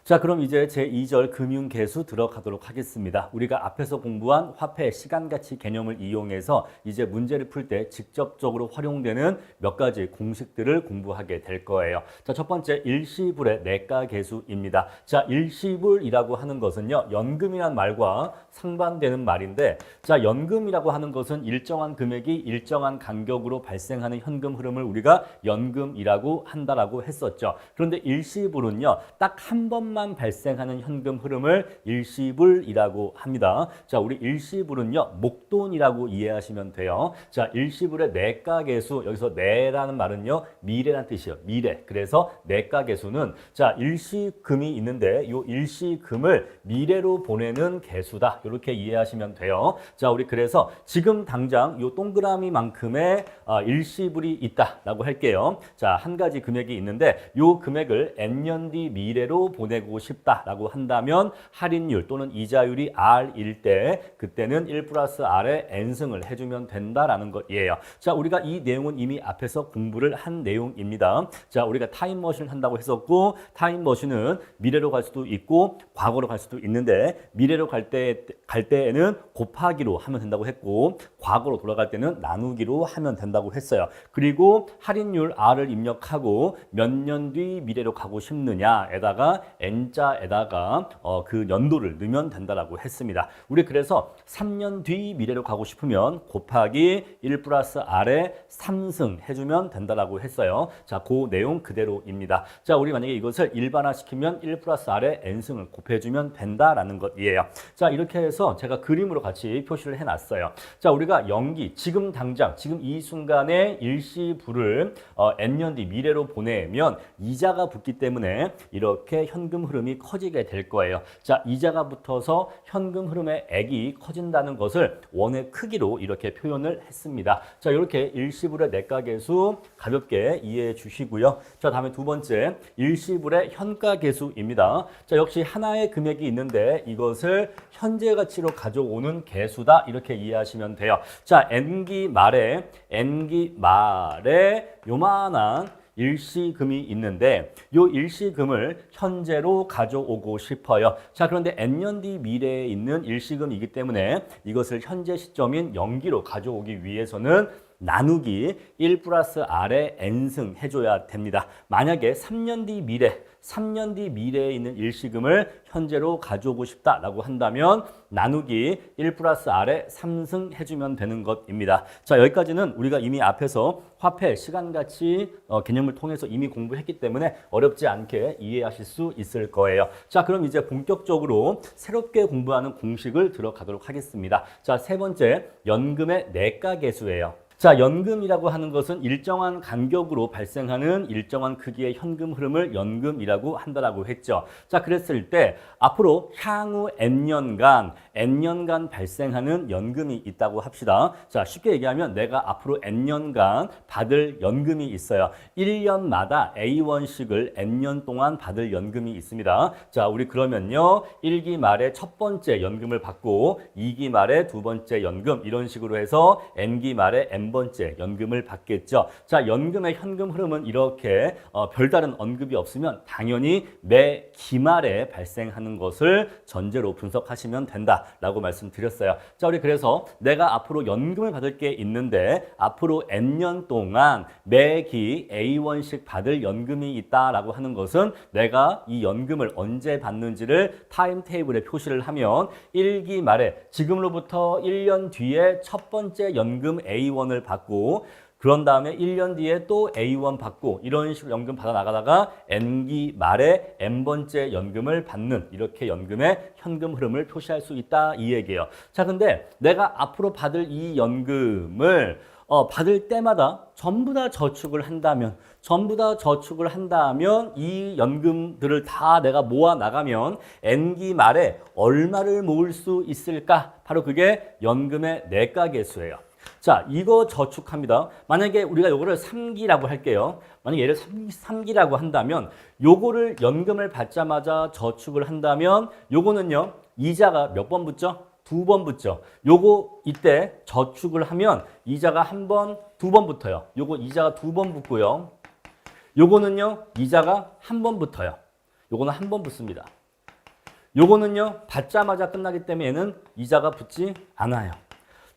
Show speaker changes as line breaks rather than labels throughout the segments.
자, 그럼 이제 제2절 금융계수 들어가도록 하겠습니다. 우리가 앞에서 공부한 화폐, 시간가치 개념을 이용해서 이제 문제를 풀 때 직접적으로 활용되는 몇 가지 공식들을 공부하게 될 거예요. 자, 첫 번째 일시불의 내가계수입니다. 자, 일시불이라고 하는 것은요, 연금이란 말과 상반되는 말인데, 자, 연금이라고 하는 것은 일정한 금액이 일정한 간격으로 발생하는 현금 흐름을 우리가 연금이라고 한다라고 했었죠. 그런데 일시불은요, 딱 한 번만 발생하는 현금 흐름을 일시불이라고 합니다. 자, 우리 일시불은요, 목돈이라고 이해하시면 돼요. 자, 일시불의 내가계수, 여기서 내라는 말은요, 미래라는 뜻이에요. 미래. 그래서 내가계수는 자, 일시금이 있는데 이 일시금을 미래로 보내는 계수다. 이렇게 이해하시면 돼요. 자, 우리 그래서 지금 당장 이 동그라미만큼의 일시불이 있다라고 할게요. 자, 한 가지 금액이 있는데 이 금액을 N년 뒤 미래로 보내고 싶다라고 한다면 할인율 또는 이자율이 R일 때 그때는 1 플러스 R에 N승을 해주면 된다라는 것이에요. 자, 우리가 이 내용은 이미 앞에서 공부를 한 내용입니다. 자, 우리가 타임머신을 한다고 했었고 타임머신은 미래로 갈 수도 있고 과거로 갈 수도 있는데 미래로 갈 때에는 곱하기로 하면 된다고 했고 과거로 돌아갈 때는 나누기로 하면 된다고 했어요. 그리고 할인율 R을 입력하고 몇 년 뒤 미래로 가고 싶느냐에다가 N자에다가 그 연도를 넣으면 된다라고 했습니다. 우리 그래서 3년 뒤 미래로 가고 싶으면 곱하기 1 플러스 R에 3승 해주면 된다라고 했어요. 자, 그 내용 그대로입니다. 자, 우리 만약에 이것을 일반화시키면 1 플러스 R에 N승을 곱해주면 된다라는 것이에요. 자, 이렇게 해서 제가 그림으로 같이 표시를 해놨어요. 자, 우리가 연기, 지금 당장, 지금 이 순간에 일시불을 N년 뒤 미래로 보내면 이자가 붙기 때문에 이렇게 현금 흐름이 커지게 될 거예요. 자, 이자가 붙어서 현금 흐름의 액이 커진다는 것을 원의 크기로 이렇게 표현을 했습니다. 자, 이렇게 일시불의 내가계수 가볍게 이해해 주시고요. 자, 다음에 두 번째 일시불의 현가계수입니다. 자, 역시 하나의 금액이 있는데 이것을 현재 가치로 가져오는 계수다 이렇게 이해하시면 돼요. 자, N기 말에 요만한 일시금이 있는데 이 일시금을 현재로 가져오고 싶어요. 자, 그런데 N년 뒤 미래에 있는 일시금이기 때문에 이것을 현재 시점인 연기로 가져오기 위해서는 나누기 1 플러스 R에 N승 해줘야 됩니다. 만약에 3년 뒤 미래에 있는 일시금을 현재로 가져오고 싶다라고 한다면 나누기 1 플러스 R에 3승 해주면 되는 것입니다. 자, 여기까지는 우리가 이미 앞에서 화폐, 시간가치 개념을 통해서 이미 공부했기 때문에 어렵지 않게 이해하실 수 있을 거예요. 자, 그럼 이제 본격적으로 새롭게 공부하는 공식을 들어가도록 하겠습니다. 자, 세 번째, 연금의 내가계수예요. 자, 연금이라고 하는 것은 일정한 간격으로 발생하는 일정한 크기의 현금 흐름을 연금이라고 한다라고 했죠. 자, 그랬을 때 앞으로 향후 N년간 발생하는 연금이 있다고 합시다. 자, 쉽게 얘기하면 내가 앞으로 N년간 받을 연금이 있어요. 1년마다 A1씩을 N년 동안 받을 연금이 있습니다. 자, 우리 그러면요, 1기 말에 첫 번째 연금을 받고 2기 말에 두 번째 연금 이런 식으로 해서 N기 말에 N번째 연금을 받겠죠. 자, 연금의 현금 흐름은 이렇게 별다른 언급이 없으면 당연히 매 기말에 발생하는 것을 전제로 분석하시면 된다라고 말씀드렸어요. 자, 우리 그래서 내가 앞으로 연금을 받을 게 있는데 앞으로 N년 동안 매기 A1씩 받을 연금이 있다라고 하는 것은 내가 이 연금을 언제 받는지를 타임테이블에 표시를 하면 1기 말에 지금으로부터 1년 뒤에 첫 번째 연금 A1을 받고 그런 다음에 1년 뒤에 또 A1 받고 이런 식으로 연금 받아 나가다가 N기 말에 N번째 연금을 받는 이렇게 연금의 현금 흐름을 표시할 수 있다 이 얘기예요. 자, 근데 내가 앞으로 받을 이 연금을 받을 때마다 전부 다 저축을 한다면 이 연금들을 다 내가 모아 나가면 N기 말에 얼마를 모을 수 있을까? 바로 그게 연금의 내가계수예요. 자, 이거 저축합니다. 만약에 우리가 요거를 3기라고 할게요. 만약에 얘를 3기라고 한다면 요거를 연금을 받자마자 저축을 한다면 요거는요, 이자가 몇 번 붙죠? 2번 붙죠. 요거 이때 저축을 하면 이자가 한 번, 2번 붙어요. 요거 이자가 2번 붙고요. 요거는요, 이자가 한 번 붙어요. 요거는 한 번 붙습니다. 요거는요, 받자마자 끝나기 때문에 얘는 이자가 붙지 않아요.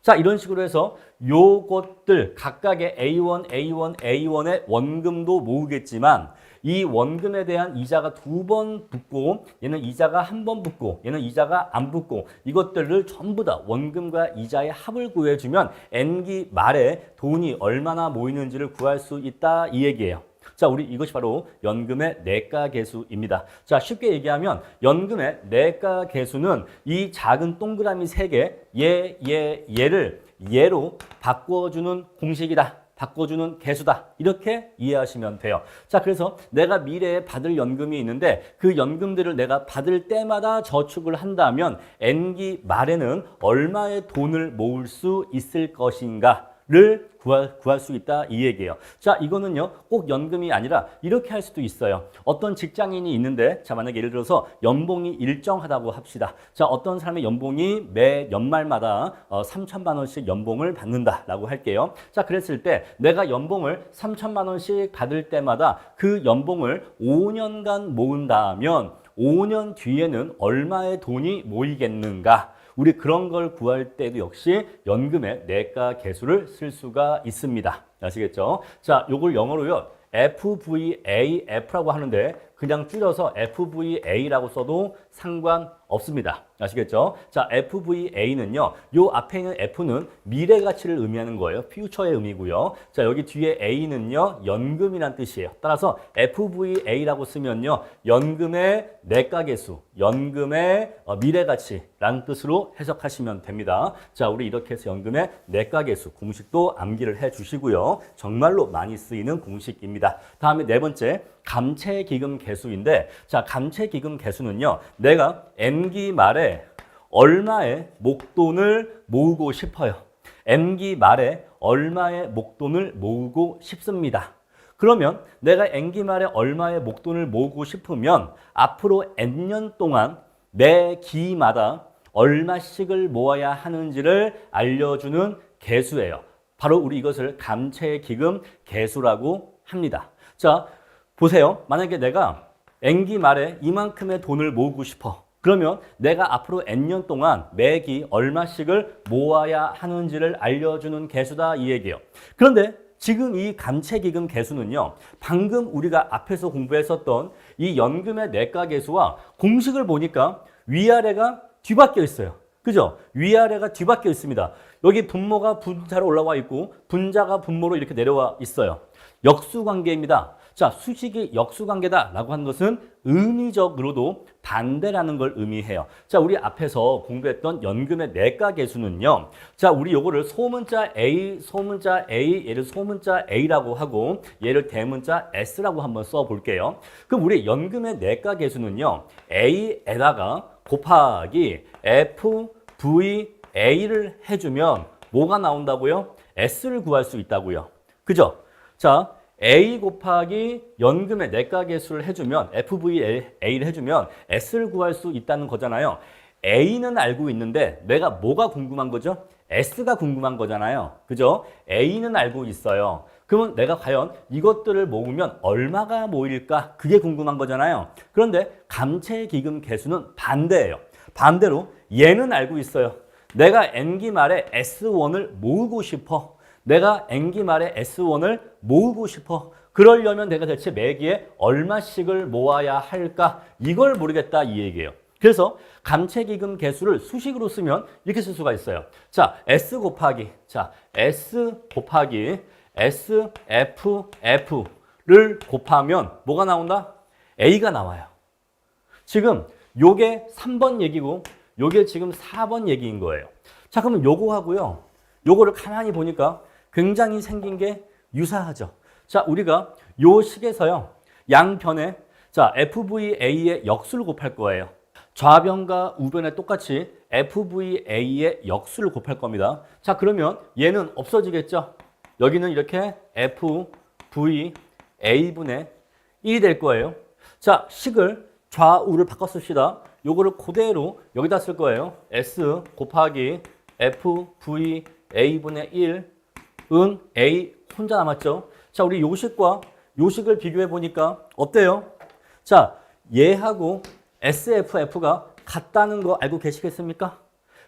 자, 이런 식으로 해서 요것들 각각의 A1, A1, A1의 원금도 모으겠지만 이 원금에 대한 이자가 2번 붙고 얘는 이자가 한 번 붙고 얘는 이자가 안 붙고 이것들을 전부 다 원금과 이자의 합을 구해주면 N기 말에 돈이 얼마나 모이는지를 구할 수 있다 이 얘기예요. 자, 우리 이것이 바로 연금의 내가 계수입니다. 자, 쉽게 얘기하면 연금의 내가 계수는 이 작은 동그라미 3개, 얘를 얘로 바꿔주는 공식이다. 바꿔주는 계수다. 이렇게 이해하시면 돼요. 자, 그래서 내가 미래에 받을 연금이 있는데 그 연금들을 내가 받을 때마다 저축을 한다면 N기 말에는 얼마의 돈을 모을 수 있을 것인가 를 구할 수 있다 이 얘기예요. 자, 이거는요 꼭 연금이 아니라 이렇게 할 수도 있어요. 어떤 직장인이 있는데 자, 만약에 예를 들어서 연봉이 일정하다고 합시다. 자, 어떤 사람의 연봉이 매 연말마다 3천만 원씩 연봉을 받는다라고 할게요. 자, 그랬을 때 내가 연봉을 3천만 원씩 받을 때마다 그 연봉을 5년간 모은다면 5년 뒤에는 얼마의 돈이 모이겠는가? 우리 그런 걸 구할 때도 역시 연금의 내가 계수를 쓸 수가 있습니다. 아시겠죠? 자, 요걸 영어로요. FVAF라고 하는데 그냥 줄여서 FVA라고 써도 상관없습니다. 아시겠죠? 자, FVA는요. 요 앞에 있는 F는 미래 가치를 의미하는 거예요. future의 의미고요. 자, 여기 뒤에 A는요. 연금이란 뜻이에요. 따라서 FVA라고 쓰면요. 연금의 내가 계수, 연금의 미래 가치라는 뜻으로 해석하시면 됩니다. 자, 우리 이렇게 해서 연금의 내가 계수 공식도 암기를 해 주시고요. 정말로 많이 쓰이는 공식입니다. 다음에 네 번째 감채기금 계수인데 자, 감채기금 계수는요. 내가 N기 말에 얼마의 목돈을 모으고 싶어요. N기 말에 얼마의 목돈을 모으고 싶습니다. 그러면 내가 N기 말에 얼마의 목돈을 모으고 싶으면 앞으로 N년 동안 매 기마다 얼마씩을 모아야 하는지를 알려주는 계수예요. 바로 우리 이것을 감채기금 계수라고 합니다. 자, 보세요. 만약에 내가 N기 말에 이만큼의 돈을 모으고 싶어. 그러면 내가 앞으로 N년 동안 매기 얼마씩을 모아야 하는지를 알려주는 계수다 이 얘기예요. 그런데 지금 이 감채기금 계수는요. 방금 우리가 앞에서 공부했었던 이 연금의 내가 계수와 공식을 보니까 위아래가 뒤바뀌어 있어요. 그죠? 위아래가 뒤바뀌어 있습니다. 여기 분모가 분자로 올라와 있고 분자가 분모로 이렇게 내려와 있어요. 역수관계입니다. 자, 수식이 역수관계다라고 하는 것은 의미적으로도 반대라는 걸 의미해요. 자, 우리 앞에서 공부했던 연금의 내가 계수는요. 자, 우리 요거를 소문자 A, 얘를 소문자 A라고 하고 얘를 대문자 S라고 한번 써볼게요. 그럼 우리 연금의 내가 계수는요. A에다가 곱하기 FVA를 해주면 뭐가 나온다고요? S를 구할 수 있다고요. 그죠? 자, A 곱하기 연금의 내가 계수를 해주면 FVA를 해주면 S를 구할 수 있다는 거잖아요. A는 알고 있는데 내가 뭐가 궁금한 거죠? S가 궁금한 거잖아요. 그죠? A는 알고 있어요. 그러면 내가 과연 이것들을 모으면 얼마가 모일까? 그게 궁금한 거잖아요. 그런데 감채기금 계수는 반대예요. 반대로 얘는 알고 있어요. 내가 N기 말에 S1을 모으고 싶어. 내가 N기 말에 S1을 모으고 싶어. 그러려면 내가 대체 매기에 얼마씩을 모아야 할까? 이걸 모르겠다 이 얘기예요. 그래서 감채기금 계수를 수식으로 쓰면 이렇게 쓸 수가 있어요. 자, S 곱하기 SFF를 곱하면 뭐가 나온다? A가 나와요. 지금 요게 3번 얘기고 요게 지금 4번 얘기인 거예요. 자, 그러면 요거 하고요. 요거를 가만히 보니까 굉장히 생긴 게 유사하죠. 자, 우리가 요 식에서요. 양변에 자, FVA의 역수를 곱할 거예요. 좌변과 우변에 똑같이 FVA의 역수를 곱할 겁니다. 자, 그러면 얘는 없어지겠죠? 여기는 이렇게 FVA분의 1이 될 거예요. 자, 식을 좌우를 바꿔 씁시다. 요거를 그대로 여기다 쓸 거예요. S 곱하기 FVA분의 1은 A 혼자 남았죠. 자, 우리 요식과 요식을 비교해 보니까 어때요? 자, 얘하고 SFF가 같다는 거 알고 계시겠습니까?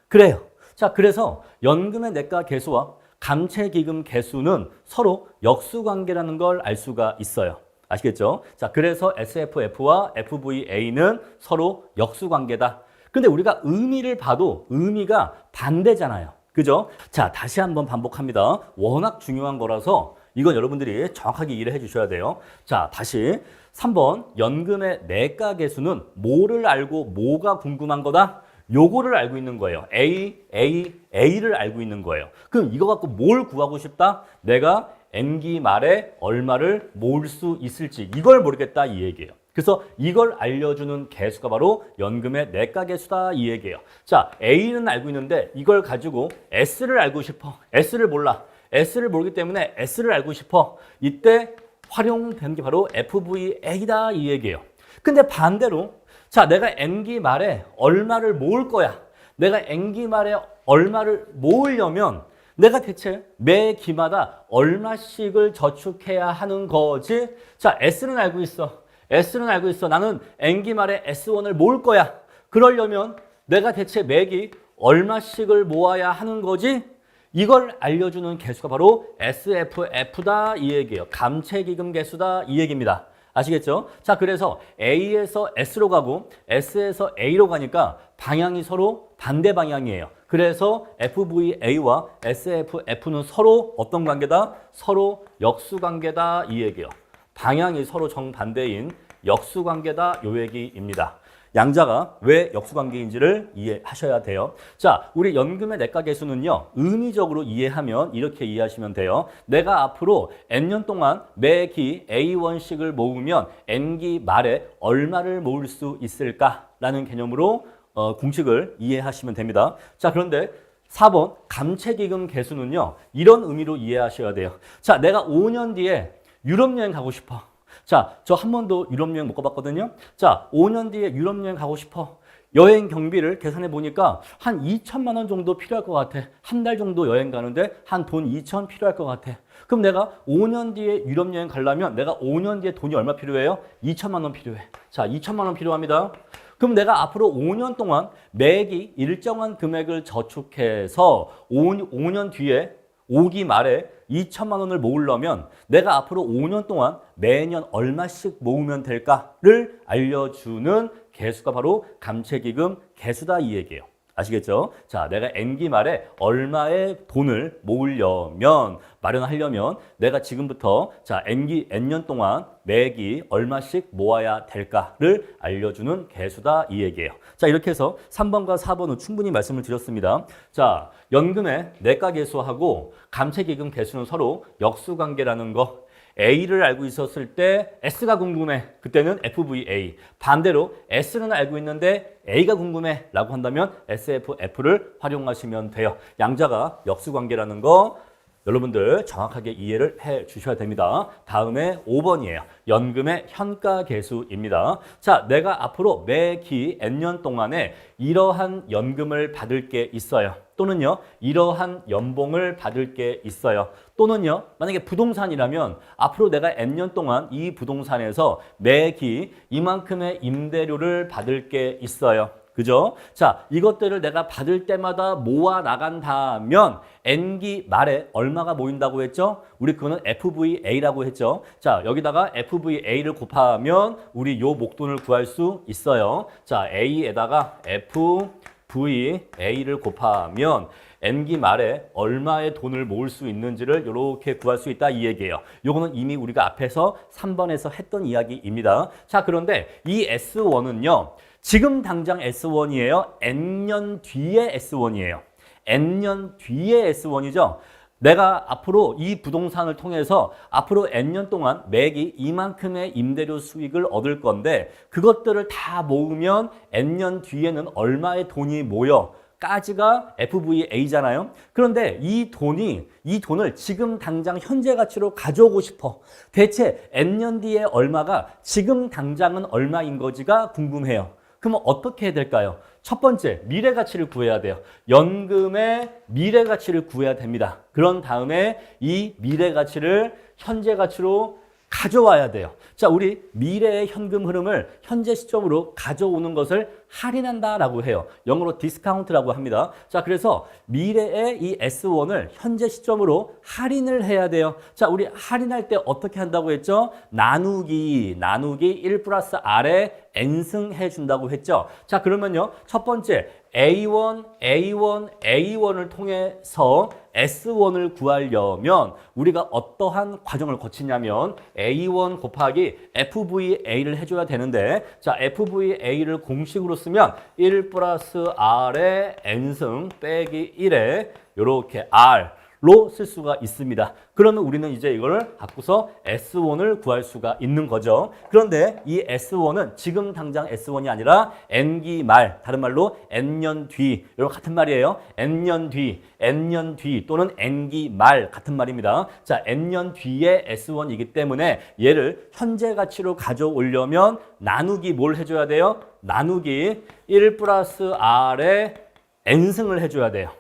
그래요. 자, 그래서 연금의 내과 계수와 감채기금 계수는 서로 역수관계라는 걸 알 수가 있어요. 아시겠죠? 자, 그래서 SFF와 FVA는 서로 역수관계다. 근데 우리가 의미를 봐도 의미가 반대잖아요. 그죠? 자, 다시 한번 반복합니다. 워낙 중요한 거라서 이건 여러분들이 정확하게 이해를 해 주셔야 돼요. 자, 다시 3번 연금의 내과 계수는 뭐를 알고 뭐가 궁금한 거다? 요거를 알고 있는 거예요. A를 알고 있는 거예요. 그럼 이거 갖고 뭘 구하고 싶다? 내가 N기 말에 얼마를 모을 수 있을지 이걸 모르겠다 이 얘기예요. 그래서 이걸 알려주는 계수가 바로 연금의 내과 계수다 이 얘기예요. 자, A는 알고 있는데 이걸 가지고 S를 알고 싶어. S를 몰라. S를 모르기 때문에 S를 알고 싶어. 이때 활용된 게 바로 FVA다 이 얘기예요. 근데 반대로 자, 내가 N기 말에 얼마를 모을 거야. 내가 N기 말에 얼마를 모으려면 내가 대체 매 기마다 얼마씩을 저축해야 하는 거지? 자, S는 알고 있어. S는 알고 있어. 나는 N기 말에 S1을 모을 거야. 그러려면 내가 대체 매기 얼마씩을 모아야 하는 거지? 이걸 알려주는 계수가 바로 SFF다 이 얘기예요. 감채기금 계수다 이 얘기입니다. 아시겠죠? 자, 그래서 A에서 S로 가고 S에서 A로 가니까 방향이 서로 반대 방향이에요. 그래서 FVA와 SFF는 서로 어떤 관계다? 서로 역수관계다 이 얘기예요. 방향이 서로 정반대인 역수관계다 요 얘기입니다. 양자가 왜 역수관계인지를 이해하셔야 돼요. 자, 우리 연금의 내과 계수는요. 의미적으로 이해하면 이렇게 이해하시면 돼요. 내가 앞으로 N년 동안 매기 A1씩을 모으면 N기 말에 얼마를 모을 수 있을까라는 개념으로 공식을 이해하시면 됩니다. 자, 그런데 4번 감채기금 계수는요. 이런 의미로 이해하셔야 돼요. 자, 내가 5년 뒤에 유럽 여행 가고 싶어. 자, 저 한 번도 유럽 여행 못 가봤거든요. 자, 5년 뒤에 유럽 여행 가고 싶어. 여행 경비를 계산해 보니까 한 2천만 원 정도 필요할 것 같아. 한 달 정도 여행 가는데 한 돈 2천 필요할 것 같아. 그럼 내가 5년 뒤에 유럽 여행 가려면 내가 5년 뒤에 돈이 얼마 필요해요? 2천만 원 필요해. 자, 2천만 원 필요합니다. 그럼 내가 앞으로 5년 동안 매기 일정한 금액을 저축해서 5년 뒤에 5기 말에 2천만 원을 모으려면 내가 앞으로 5년 동안 매년 얼마씩 모으면 될까를 알려주는 계수가 바로 감채기금 계수다 이 얘기예요. 아시겠죠? 자, 내가 N기 말에 얼마의 돈을 모으려면 마련하려면 내가 지금부터 자, N년 동안 매기 얼마씩 모아야 될까를 알려주는 계수다 이 얘기예요. 자, 이렇게 해서 3번과 4번은 충분히 말씀을 드렸습니다. 자, 연금의 내과 계수하고 감채기금 계수는 서로 역수관계라는 거. A를 알고 있었을 때 S가 궁금해. 그때는 FVA. 반대로 S는 알고 있는데 A가 궁금해 라고 한다면 SFF를 활용하시면 돼요. 양자가 역수관계라는 거 여러분들 정확하게 이해를 해 주셔야 됩니다. 다음에 5번이에요. 연금의 현가계수입니다. 자, 내가 앞으로 매기 N년 동안에 이러한 연금을 받을 게 있어요. 또는요, 이러한 연봉을 받을 게 있어요. 또는요, 만약에 부동산이라면 앞으로 내가 N년 동안 이 부동산에서 매기 이만큼의 임대료를 받을 게 있어요. 그죠? 자, 이것들을 내가 받을 때마다 모아 나간다면 N기 말에 얼마가 모인다고 했죠? 우리 그거는 FVA라고 했죠. 자, 여기다가 FVA를 곱하면 우리 요 목돈을 구할 수 있어요. 자, A에다가 FVA를 곱하면 N기 말에 얼마의 돈을 모을 수 있는지를 이렇게 구할 수 있다 이 얘기예요. 요거는 이미 우리가 앞에서 3번에서 했던 이야기입니다. 자, 그런데 이 S1은요. 지금 당장 S1이에요. N년 뒤에 S1이에요. N년 뒤에 S1이죠. 내가 앞으로 이 부동산을 통해서 앞으로 N년 동안 매기 이만큼의 임대료 수익을 얻을 건데 그것들을 다 모으면 N년 뒤에는 얼마의 돈이 모여? 까지가 FVA잖아요. 그런데 이 돈을 지금 당장 현재 가치로 가져오고 싶어. 대체 N년 뒤에 얼마가 지금 당장은 얼마인 거지가 궁금해요. 그러면 어떻게 해야 될까요? 첫 번째, 미래 가치를 구해야 돼요. 연금의 미래 가치를 구해야 됩니다. 그런 다음에 이 미래 가치를 현재 가치로 가져와야 돼요. 자, 우리 미래의 현금 흐름을 현재 시점으로 가져오는 것을 할인한다라고 해요. 영어로 디스카운트라고 합니다. 자, 그래서 미래의 이 S1을 현재 시점으로 할인을 해야 돼요. 자, 우리 할인할 때 어떻게 한다고 했죠? 나누기 1 플러스 R에 N승해 준다고 했죠. 자, 그러면요. 첫 번째 A1을 통해서 S1을 구하려면 우리가 어떠한 과정을 거치냐면 A1 곱하기 FVA를 해줘야 되는데, 자, FVA를 공식으로 쓰면 1 플러스 R의 N승 빼기 1에 이렇게 R로 쓸 수가 있습니다. 그러면 우리는 이제 이걸 갖고서 S1을 구할 수가 있는 거죠. 그런데 이 S1은 지금 당장 S1이 아니라 N기 말, 다른 말로 N년 뒤, 이런 같은 말이에요. N년 뒤 또는 N기 말 같은 말입니다. 자, N년 뒤에 S1이기 때문에 얘를 현재 가치로 가져오려면 나누기 뭘 해줘야 돼요? 나누기 1 플러스 R에 N승을 해줘야 돼요.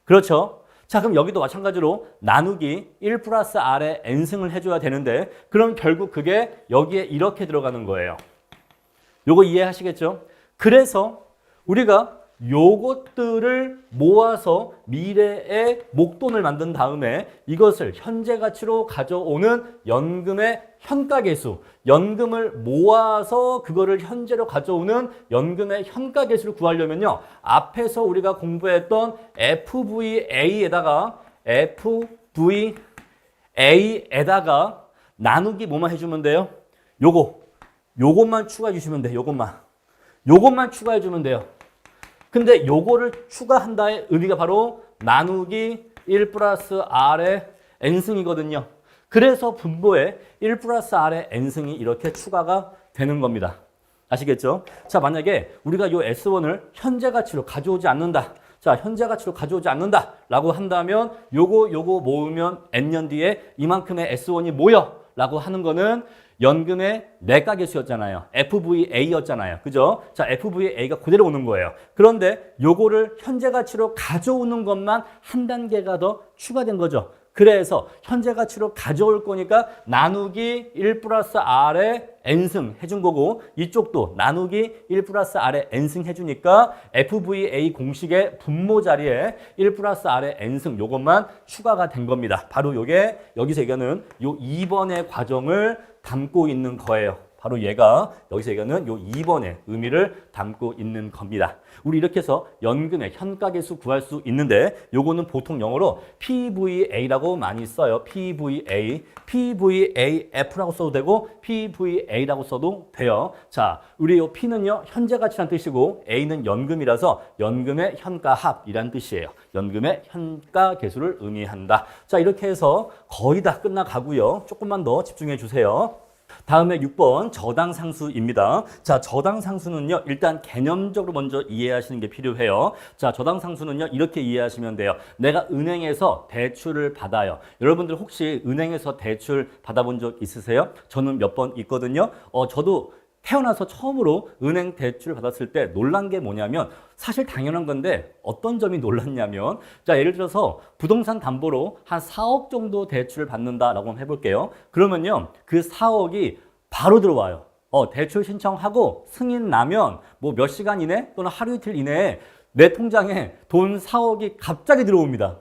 그렇죠? 자, 그럼 여기도 마찬가지로 나누기 1 플러스 R에 N승을 해줘야 되는데, 그럼 결국 그게 여기에 이렇게 들어가는 거예요. 요거 이해하시겠죠? 그래서 우리가 요것들을 모아서 미래의 목돈을 만든 다음에 이것을 현재 가치로 가져오는 연금의 현가계수, 연금을 모아서 그거를 현재로 가져오는 연금의 현가계수를 구하려면요, 앞에서 우리가 공부했던 FVA에다가 나누기 뭐만 해주면 돼요? 요것만 추가해 주시면 돼요. 요것만 추가해 주면 돼요. 근데 요거를 추가한다의 의미가 바로 나누기 1 플러스 R의 N승이거든요. 그래서 분모에 1 플러스 R의 N승이 이렇게 추가가 되는 겁니다. 아시겠죠? 자, 만약에 우리가 요 S1을 현재 가치로 가져오지 않는다. 자, 현재 가치로 가져오지 않는다 라고 한다면 요거 모으면 N년 뒤에 이만큼의 S1이 모여 라고 하는 거는 연금의 내가계수였잖아요. FVA였잖아요. 그죠? 자, FVA가 그대로 오는 거예요. 그런데 요거를 현재 가치로 가져오는 것만 한 단계가 더 추가된 거죠. 그래서 현재 가치로 가져올 거니까 나누기 1 플러스 R에 N승 해준 거고, 이쪽도 나누기 1 플러스 R에 N승 해주니까 FVA 공식의 분모 자리에 1 플러스 R에 N승 요것만 추가가 된 겁니다. 바로 요게 여기서 얘기하는 요 2번의 과정을 담고 있는 거예요. 바로 얘가 여기서 얘기하는 요 2번의 의미를 담고 있는 겁니다. 우리 이렇게 해서 연금의 현가계수 구할 수 있는데, 요거는 보통 영어로 PVA라고 많이 써요. PVAF라고 써도 되고 PVA라고 써도 돼요. 자, 우리 요 P는요 현재 가치란 뜻이고 A는 연금이라서 연금의 현가합이란 뜻이에요. 연금의 현가계수를 의미한다. 자, 이렇게 해서 거의 다 끝나가고요. 조금만 더 집중해 주세요. 다음에 6번 저당상수입니다. 자, 저당상수는요, 일단 개념적으로 먼저 이해하시는 게 필요해요. 자, 저당상수는요, 이렇게 이해하시면 돼요. 내가 은행에서 대출을 받아요. 여러분들 혹시 은행에서 대출 받아본 적 있으세요? 저는 몇 번 있거든요. 저도 태어나서 처음으로 은행 대출 받았을 때 놀란 게 뭐냐면, 사실 당연한 건데 어떤 점이 놀랐냐면, 자, 예를 들어서 부동산 담보로 한 4억 정도 대출을 받는다라고 한번 해볼게요. 그러면요, 그 4억이 바로 들어와요. 대출 신청하고 승인 나면 뭐 몇 시간 이내 또는 하루 이틀 이내에 내 통장에 돈 4억이 갑자기 들어옵니다.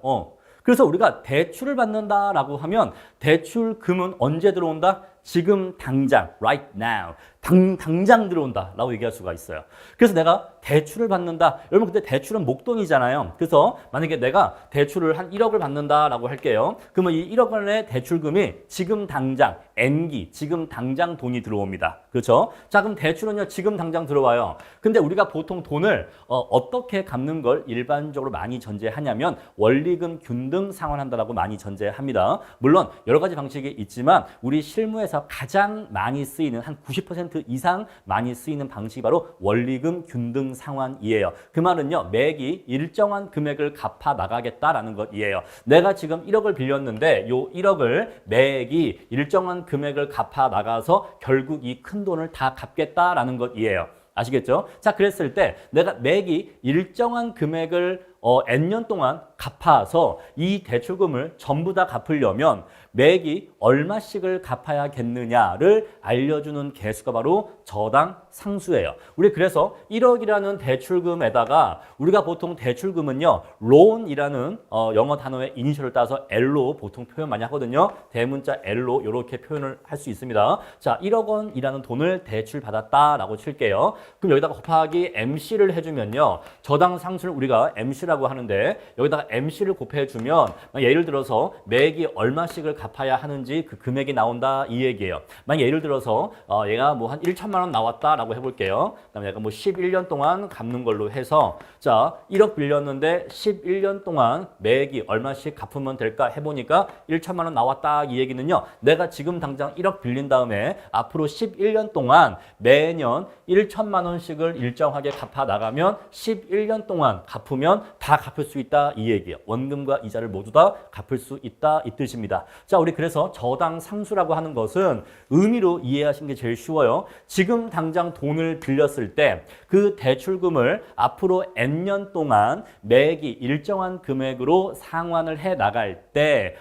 그래서 우리가 대출을 받는다라고 하면 대출금은 언제 들어온다? 지금 당장, right now, 당장 들어온다라고 얘기할 수가 있어요. 그래서 내가 대출을 받는다. 여러분, 근데 대출은 목돈이잖아요. 그래서 만약에 내가 대출을 한 1억을 받는다라고 할게요. 그러면 이 1억 원의 대출금이 지금 당장, N기, 지금 당장 돈이 들어옵니다. 그렇죠? 자, 그럼 대출은요, 지금 당장 들어와요. 근데 우리가 보통 돈을 어떻게 갚는 걸 일반적으로 많이 전제하냐면 원리금 균등 상환한다라고 많이 전제합니다. 물론 여러 가지 방식이 있지만 우리 실무에서 가장 많이 쓰이는 한 90% 이상 많이 쓰이는 방식이 바로 원리금 균등 상환이에요. 그 말은요, 매기 일정한 금액을 갚아 나가겠다라는 것이에요. 내가 지금 1억을 빌렸는데 요 1억을 매기 일정한 금액을 갚아 나가서 결국 이 큰 돈을 다 갚겠다라는 것이에요. 아시겠죠? 자, 그랬을 때 내가 매기 일정한 금액을 N년 동안 갚아서 이 대출금을 전부 다 갚으려면 매기 얼마씩을 갚아야겠느냐를 알려주는 개수가 바로 저당 상수예요. 우리 그래서 1억이라는 대출금에다가 우리가 보통 대출금은요, loan이라는 영어 단어의 이니셜을 따서 L로 보통 표현 많이 하거든요. 대문자 L로 이렇게 표현을 할 수 있습니다. 자, 1억 원이라는 돈을 대출 받았다라고 칠게요. 그럼 여기다가 곱하기 MC를 해주면요, 저당 상수를 우리가 MC라고 하는데 여기다가 MC를 곱해주면 예를 들어서 매기 얼마씩을 갚아야 하는지 그 금액이 나온다 이 얘기예요. 만약 예를 들어서 얘가 뭐 한 1천만 원 나왔다라고 해볼게요. 그다음에 얘가 뭐 11년 동안 갚는 걸로 해서 자 1억 빌렸는데 11년 동안 매기 얼마씩 갚으면 될까 해보니까 1천만 원 나왔다 이 얘기는요. 내가 지금 당장 1억 빌린 다음에 앞으로 11년 동안 매년 1천만 원씩을 일정하게 갚아 나가면 11년 동안 갚으면 다 갚을 수 있다 이 얘기예요. 원금과 이자를 모두 다 갚을 수 있다 이 뜻입니다. 자, 우리 그래서 저당 상수라고 하는 것은 의미로 이해하시는 게 제일 쉬워요. 지금 당장 돈을 빌렸을 때 그 대출금을 앞으로 N년 동안 매기 일정한 금액으로 상환을 해 나갈 때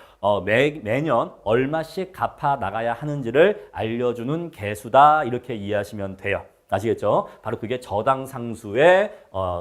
매년 얼마씩 갚아 나가야 하는지를 알려주는 개수다 이렇게 이해하시면 돼요. 아시겠죠? 바로 그게 저당상수의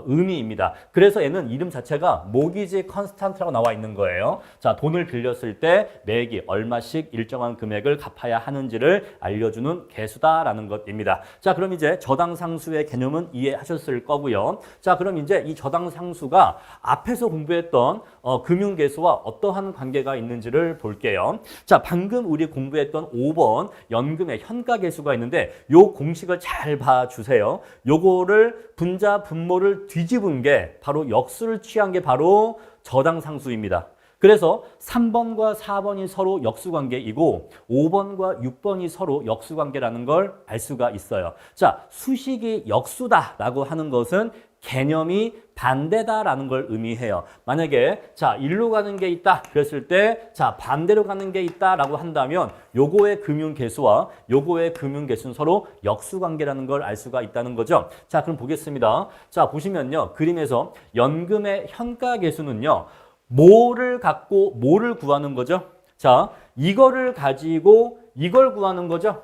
의미입니다. 그래서 얘는 이름 자체가 모기지 컨스탄트라고 나와 있는 거예요. 자, 돈을 빌렸을 때 매기 얼마씩 일정한 금액을 갚아야 하는지를 알려주는 개수다라는 것입니다. 자, 그럼 이제 저당상수의 개념은 이해하셨을 거고요. 자, 그럼 이제 이 저당상수가 앞에서 공부했던 금융계수와 어떠한 관계가 있는지를 볼게요. 자, 방금 우리 공부했던 5번 연금의 현가계수가 있는데 요 공식을 잘 봐주세요. 요거를 분자 분모를 뒤집은 게 바로 역수를 취한 게 바로 저당상수입니다. 그래서 3번과 4번이 서로 역수관계이고 5번과 6번이 서로 역수관계라는 걸 알 수가 있어요. 자, 수식이 역수다라고 하는 것은 개념이 반대다라는 걸 의미해요. 만약에 자 일로 가는 게 있다 그랬을 때 자 반대로 가는 게 있다라고 한다면 요거의 금융계수와 요거의 금융계수는 서로 역수관계라는 걸 알 수가 있다는 거죠. 자, 그럼 보겠습니다. 자, 보시면요, 그림에서 연금의 현가계수는요, 뭐를 갖고 뭐를 구하는 거죠? 자, 이거를 가지고 이걸 구하는 거죠.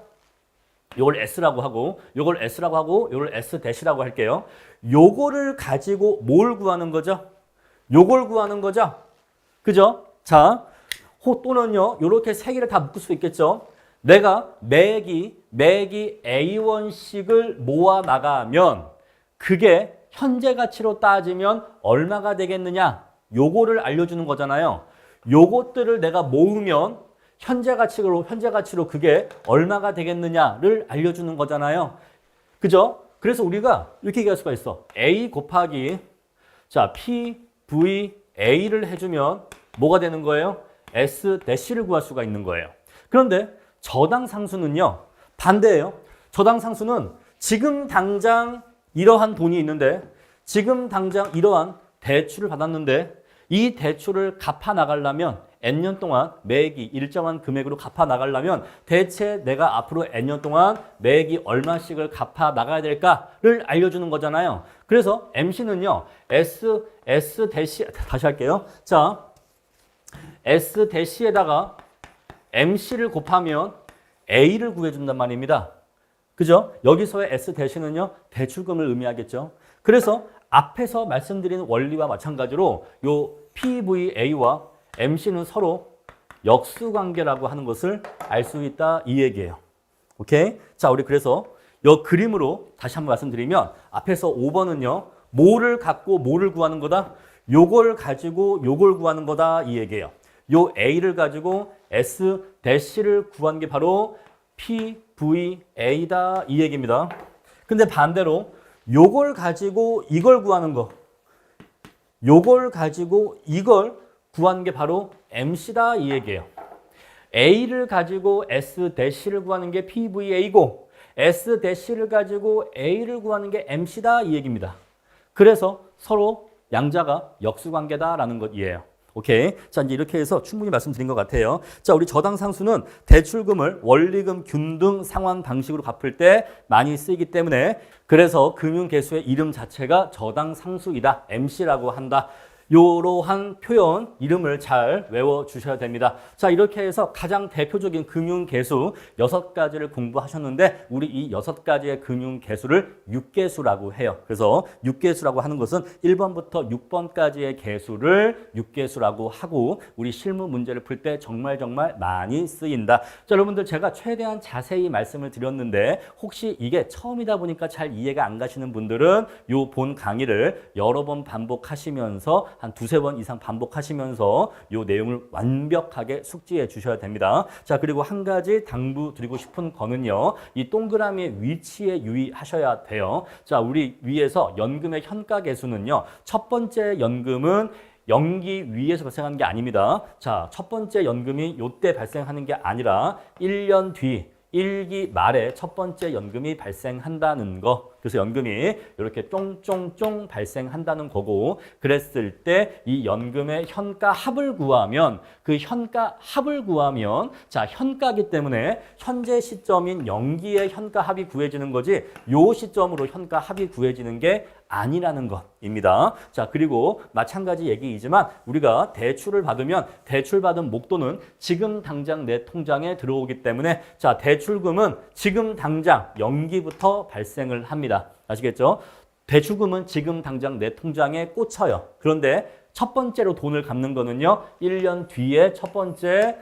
요걸 S라고 하고 요걸 S라고 하고 요걸 S-라고 할게요. 요거를 가지고 뭘 구하는 거죠? 요걸 구하는 거죠. 그죠? 자, 또는요, 요렇게 세 개를 다 묶을 수 있겠죠. 내가 매기 A1씩을 모아 나가면 그게 현재 가치로 따지면 얼마가 되겠느냐? 요거를 알려주는 거잖아요. 요것들을 내가 모으면 현재 가치로 그게 얼마가 되겠느냐를 알려주는 거잖아요. 그죠? 그래서 우리가 이렇게 얘기할 수가 있어. A 곱하기 자 PVA를 해주면 뭐가 되는 거예요? S-를 구할 수가 있는 거예요. 그런데 저당상수는요, 반대예요. 저당상수는 지금 당장 이러한 돈이 있는데 지금 당장 이러한 대출을 받았는데 이 대출을 갚아 나가려면 N년 동안 매기 일정한 금액으로 갚아 나가려면 대체 내가 앞으로 N년 동안 매기 얼마씩을 갚아 나가야 될까를 알려주는 거잖아요. 그래서 MC는요, S 다시 할게요. 자, S-에다가 MC를 곱하면 A를 구해준단 말입니다. 그죠? 여기서의 S-는요, 대출금을 의미하겠죠. 그래서 앞에서 말씀드린 원리와 마찬가지로 요 PVA와 MC는 서로 역수관계라고 하는 것을 알 수 있다 이 얘기예요. 오케이? 자, 우리 그래서 이 그림으로 다시 한번 말씀드리면 앞에서 5번은요. 뭐를 갖고 뭐를 구하는 거다? 요걸 가지고 요걸 구하는 거다 이 얘기예요. 요 A를 가지고 S-를 구한 게 바로 PVA다 이 얘기입니다. 근데 반대로 요걸 가지고 이걸 구하는 거, 요걸 가지고 이걸 구하는 게 바로 MC다 이 얘기예요. A를 가지고 S-를 구하는 게 PVA고 S-를 가지고 A를 구하는 게 MC다 이 얘기입니다. 그래서 서로 양자가 역수관계다라는 것이에요. 오케이. 자, 이제 이렇게 해서 충분히 말씀드린 것 같아요. 자, 우리 저당상수는 대출금을 원리금, 균등, 상환 방식으로 갚을 때 많이 쓰이기 때문에 그래서 금융계수의 이름 자체가 저당상수이다. MC라고 한다. 이러한 표현 이름을 잘 외워주셔야 됩니다. 자, 이렇게 해서 가장 대표적인 금융계수 6가지를 공부하셨는데 우리 이 6가지의 금융계수를 육계수라고 해요. 그래서 육계수라고 하는 것은 1번부터 6번까지의 계수를 육계수라고 하고 우리 실무 문제를 풀 때 정말 많이 쓰인다. 자, 여러분들 제가 최대한 자세히 말씀을 드렸는데 혹시 이게 처음이다 보니까 잘 이해가 안 가시는 분들은 요 본 강의를 여러 번 반복하시면서 한 두세 번 이상 반복하시면서 요 내용을 완벽하게 숙지해 주셔야 됩니다. 자, 그리고 한 가지 당부드리고 싶은 거는요. 이 동그라미의 위치에 유의하셔야 돼요. 자, 우리 위에서 연금의 현가 계수는요. 첫 번째 연금은 연기 위에서 발생하는 게 아닙니다. 자, 첫 번째 연금이 요때 발생하는 게 아니라 1년 뒤 1기 말에 첫 번째 연금이 발생한다는 거. 그래서 연금이 이렇게 쫑쫑쫑 발생한다는 거고 그랬을 때 이 연금의 현가 합을 구하면 그 현가 합을 구하면 자, 현가기 때문에 현재 시점인 연기의 현가 합이 구해지는 거지 요 시점으로 현가 합이 구해지는 게 아니라는 것입니다. 자, 그리고 마찬가지 얘기이지만 우리가 대출을 받으면 대출받은 목돈은 지금 당장 내 통장에 들어오기 때문에 자, 대출금은 지금 당장 연기부터 발생을 합니다. 아시겠죠? 대출금은 지금 당장 내 통장에 꽂혀요. 그런데 첫 번째로 돈을 갚는 거는요. 1년 뒤에 첫 번째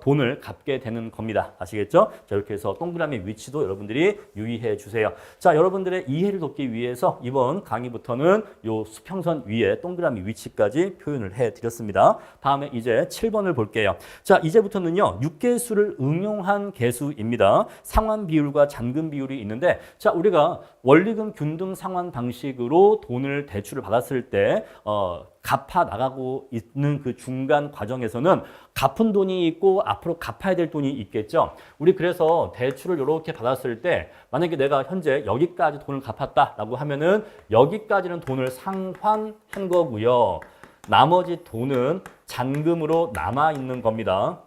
돈을 갚게 되는 겁니다. 아시겠죠? 자, 이렇게 해서 동그라미 위치도 여러분들이 유의해 주세요. 자, 여러분들의 이해를 돕기 위해서 이번 강의부터는 요 수평선 위에 동그라미 위치까지 표현을 해 드렸습니다. 다음에 이제 7번을 볼게요. 자, 이제부터는요. 육계수를 응용한 계수입니다. 상환 비율과 잔금 비율이 있는데 자, 우리가 원리금 균등 상환 방식으로 돈을 대출을 받았을 때 갚아 나가고 있는 그 중간 과정에서는 갚은 돈이 있고 앞으로 갚아야 될 돈이 있겠죠. 우리 그래서 대출을 이렇게 받았을 때 만약에 내가 현재 여기까지 돈을 갚았다라고 하면은 여기까지는 돈을 상환한 거고요. 나머지 돈은 잔금으로 남아 있는 겁니다.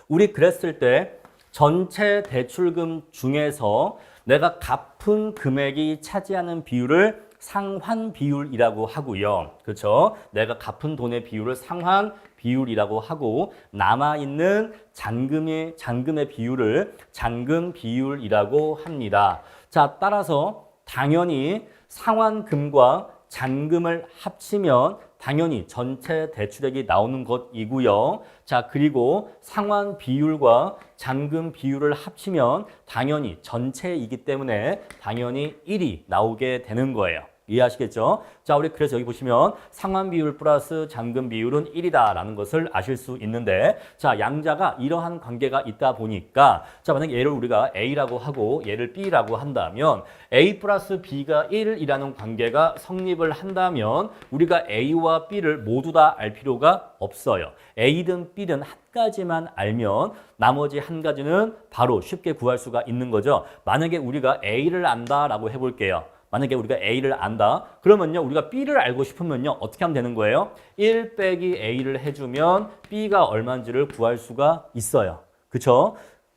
우리 그랬을 때 전체 대출금 중에서 내가 갚은 금액이 차지하는 비율을 상환 비율이라고 하고요. 그렇죠? 내가 갚은 돈의 비율을 상환 비율이라고 하고 남아있는 잔금의 비율을 잔금 비율이라고 합니다. 자, 따라서 당연히 상환금과 잔금을 합치면 당연히 전체 대출액이 나오는 것이고요. 자, 그리고 상환 비율과 잔금 비율을 합치면 당연히 전체이기 때문에 당연히 1이 나오게 되는 거예요. 이해하시겠죠? 자, 우리 그래서 여기 보시면 상환 비율 플러스 잔금 비율은 1이다라는 것을 아실 수 있는데 자, 양자가 이러한 관계가 있다 보니까 자, 만약에 얘를 우리가 A라고 하고 얘를 B라고 한다면 A 플러스 B가 1이라는 관계가 성립을 한다면 우리가 A와 B를 모두 다 알 필요가 없어요. A든 B든 한 가지만 알면 나머지 한 가지는 바로 쉽게 구할 수가 있는 거죠. 만약에 우리가 A를 안다라고 해볼게요. 만약에 우리가 A를 안다. 그러면요. 우리가 B를 알고 싶으면요. 어떻게 하면 되는 거예요? 1 빼기 A를 해주면 B가 얼마인지를 구할 수가 있어요. 그렇죠?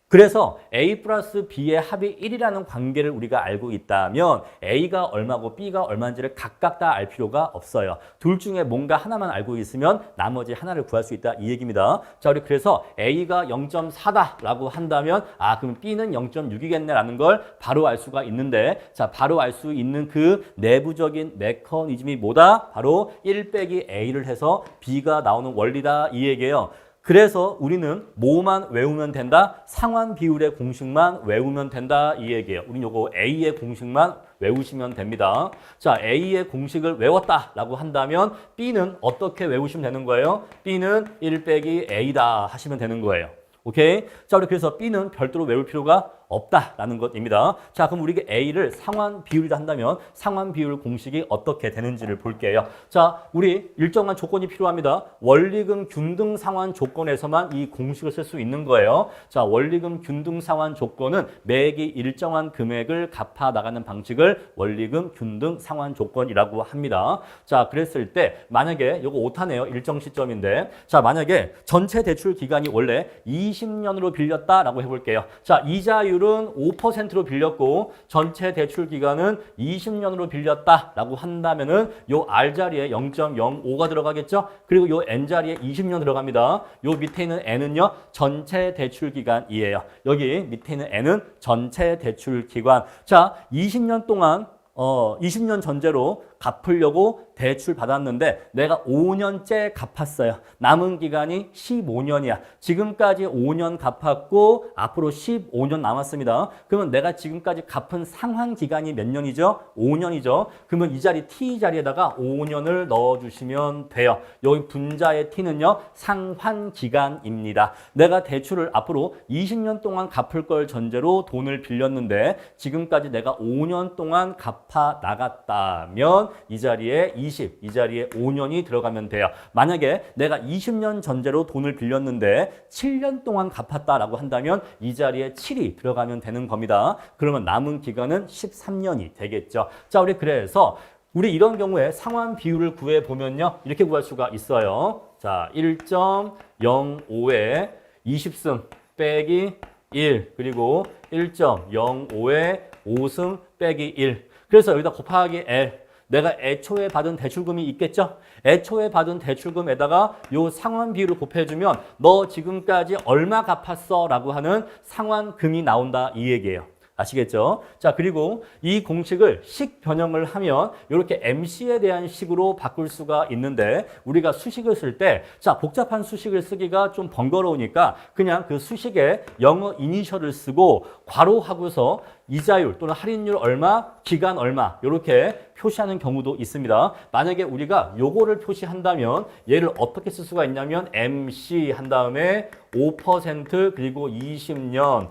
그래서 A 플러스 B의 합이 1이라는 관계를 우리가 알고 있다면 A가 얼마고 B가 얼마인지를 각각 다 알 필요가 없어요. 둘 중에 뭔가 하나만 알고 있으면 나머지 하나를 구할 수 있다 이 얘기입니다. 자, 우리 그래서 A가 0.4다라고 한다면 아, 그럼 B는 0.6이겠네라는 걸 바로 알 수가 있는데 자, 바로 알 수 있는 그 내부적인 메커니즘이 뭐다? 바로 1 빼기 A를 해서 B가 나오는 원리다 이 얘기예요. 그래서 우리는 뭐만 외우면 된다? 상환 비율의 공식만 외우면 된다 이 얘기예요. 우린 요거 A의 공식만 외우시면 됩니다. 자, A의 공식을 외웠다라고 한다면 B는 어떻게 외우시면 되는 거예요? B는 1 빼기 A다 하시면 되는 거예요. 오케이? 자, 우리 그래서 B는 별도로 외울 필요가 없다라는 것입니다. 자, 그럼 우리가 A를 상환 비율이라 한다면 상환 비율 공식이 어떻게 되는지를 볼게요. 자, 우리 일정한 조건이 필요합니다. 원리금 균등 상환 조건에서만 이 공식을 쓸 수 있는 거예요. 자, 원리금 균등 상환 조건은 매기 일정한 금액을 갚아 나가는 방식을 원리금 균등 상환 조건이라고 합니다. 자, 그랬을 때 만약에 이거 오타네요. 일정 시점인데 자, 만약에 전체 대출 기간이 원래 20년으로 빌렸다라고 해볼게요. 자, 이자율 이자율은 5%로 빌렸고 전체 대출 기간은 20년으로 빌렸다라고 한다면은 요 R 자리에 0.05가 들어가겠죠? 그리고 요 N 자리에 20년 들어갑니다. 요 밑에 있는 N은요, 전체 대출 기간이에요. 여기 밑에 있는 N은 전체 대출 기간. 자, 20년 동안 20년 전제로 갚으려고 대출 받았는데 내가 5년째 갚았어요. 남은 기간이 15년이야. 지금까지 5년 갚았고 앞으로 15년 남았습니다. 그러면 내가 지금까지 갚은 상환 기간이 몇 년이죠? 5년이죠. 그러면 이 자리 T 자리에다가 5년을 넣어주시면 돼요. 여기 분자의 T는요, 상환 기간입니다. 내가 대출을 앞으로 20년 동안 갚을 걸 전제로 돈을 빌렸는데 지금까지 내가 5년 동안 갚아 나갔다면 이 자리에 20, 이 자리에 5년이 들어가면 돼요. 만약에 내가 20년 전제로 돈을 빌렸는데 7년 동안 갚았다라고 한다면 이 자리에 7이 들어가면 되는 겁니다. 그러면 남은 기간은 13년이 되겠죠. 자, 그래서 우리 이런 경우에 상환 비율을 구해보면요, 이렇게 구할 수가 있어요. 자, 1.05에 20승 빼기 1, 그리고 1.05에 5승 빼기 1. 그래서 여기다 곱하기 L. 내가 애초에 받은 대출금이 있겠죠? 애초에 받은 대출금에다가 요 상환 비율을 곱해주면 너 지금까지 얼마 갚았어? 라고 하는 상환금이 나온다, 이 얘기예요. 아시겠죠? 자, 그리고 이 공식을 식 변형을 하면 이렇게 MC에 대한 식으로 바꿀 수가 있는데 우리가 수식을 쓸 때, 자, 복잡한 수식을 쓰기가 좀 번거로우니까 그냥 그 수식에 영어 이니셜을 쓰고 괄호하고서 이자율 또는 할인율 얼마, 기간 얼마 이렇게 표시하는 경우도 있습니다. 만약에 우리가 요거를 표시한다면 얘를 어떻게 쓸 수가 있냐면 MC 한 다음에 5% 그리고 20년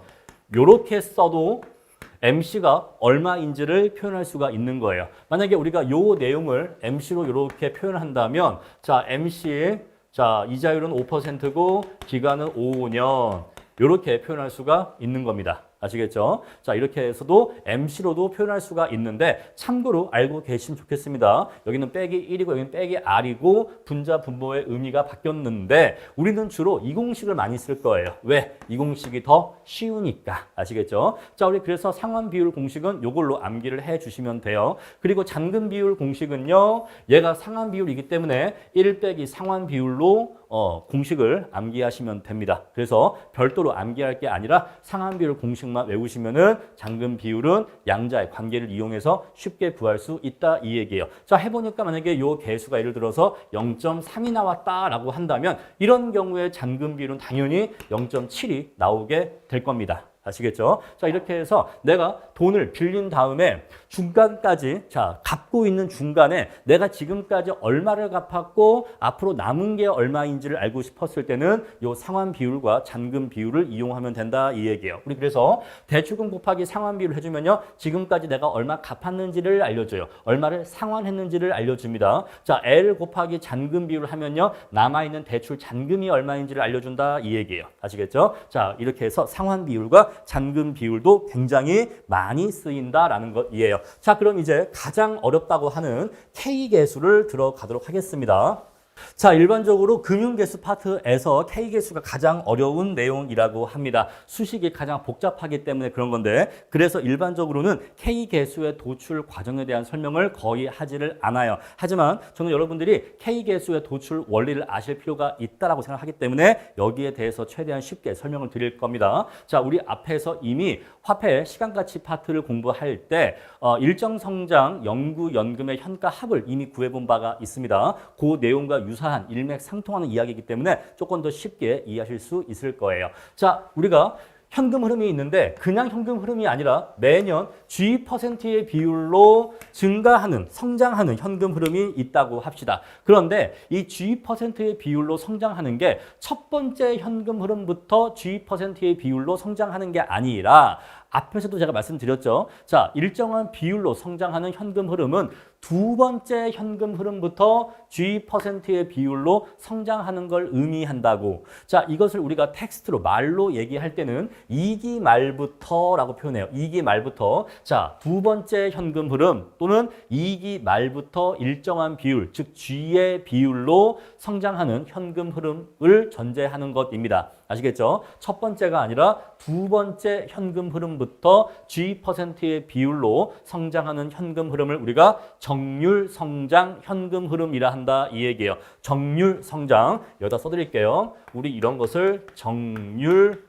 요렇게 써도 MC가 얼마인지를 표현할 수가 있는 거예요. 만약에 우리가 요 내용을 MC로 이렇게 표현한다면, 자, MC, 자, 이자율은 5%고 기간은 5년 이렇게 표현할 수가 있는 겁니다. 아시겠죠? 자, 이렇게 해서도 MC로도 표현할 수가 있는데 참고로 알고 계시면 좋겠습니다. 여기는 빼기 1이고 여기는 빼기 R이고 분자 분모의 의미가 바뀌었는데 우리는 주로 이 공식을 많이 쓸 거예요. 왜? 이 공식이 더 쉬우니까. 아시겠죠? 자, 우리 그래서 상환 비율 공식은 이걸로 암기를 해 주시면 돼요. 그리고 잔금 비율 공식은요, 얘가 상환 비율이기 때문에 1 빼기 상환 비율로 공식을 암기하시면 됩니다. 그래서 별도로 암기할 게 아니라 상환 비율 공식만 외우시면은 잔금 비율은 양자의 관계를 이용해서 쉽게 구할 수 있다, 이 얘기예요. 자, 해보니까 만약에 요 개수가 예를 들어서 0.3이 나왔다라고 한다면 이런 경우에 잔금 비율은 당연히 0.7이 나오게 될 겁니다. 아시겠죠? 자, 이렇게 해서 내가 돈을 빌린 다음에 중간까지, 자, 갚고 있는 중간에 내가 지금까지 얼마를 갚았고 앞으로 남은 게 얼마인지를 알고 싶었을 때는 요 상환 비율과 잔금 비율을 이용하면 된다, 이 얘기예요. 우리 그래서 대출금 곱하기 상환 비율을 해주면요, 지금까지 내가 얼마 갚았는지를 알려줘요. 얼마를 상환했는지를 알려줍니다. 자, L 곱하기 잔금 비율을 하면요, 남아있는 대출 잔금이 얼마인지를 알려준다, 이 얘기예요. 아시겠죠? 자, 이렇게 해서 상환 비율과 잔금 비율도 굉장히 많이 쓰인다라는 것이에요. 자, 그럼 이제 가장 어렵다고 하는 K계수를 들어가도록 하겠습니다. 자, 일반적으로 금융계수 파트에서 K계수가 가장 어려운 내용이라고 합니다. 수식이 가장 복잡하기 때문에 그런 건데, 그래서 일반적으로는 K계수의 도출 과정에 대한 설명을 거의 하지를 않아요. 하지만 저는 여러분들이 K계수의 도출 원리를 아실 필요가 있다라고 생각하기 때문에 여기에 대해서 최대한 쉽게 설명을 드릴 겁니다. 자, 우리 앞에서 이미 화폐 시간가치 파트를 공부할 때 일정성장 연구연금의 현가 합을 이미 구해본 바가 있습니다. 그 내용과 유사한 일맥상통하는 이야기이기 때문에 조금 더 쉽게 이해하실 수 있을 거예요. 자, 우리가 현금 흐름이 있는데 그냥 현금 흐름이 아니라 매년 G%의 비율로 증가하는, 성장하는 현금 흐름이 있다고 합시다. 그런데 이 G%의 비율로 성장하는 게 첫 번째 현금 흐름부터 G%의 비율로 성장하는 게 아니라 앞에서도 제가 말씀드렸죠. 자, 일정한 비율로 성장하는 현금 흐름은 두 번째 현금 흐름부터 G%의 비율로 성장하는 걸 의미한다고. 자, 이것을 우리가 텍스트로 말로 얘기할 때는 2기 말부터라고 표현해요. 2기 말부터. 자, 두 번째 현금 흐름 또는 2기 말부터 일정한 비율, 즉 G의 비율로 성장하는 현금 흐름을 전제하는 것입니다. 아시겠죠? 첫 번째가 아니라 두 번째 현금 흐름부터 G%의 비율로 성장하는 현금 흐름을 우리가 정률 성장 현금 흐름이라 한다 이 얘기예요. 정률 성장 여기다 써드릴게요. 우리 이런 것을 정률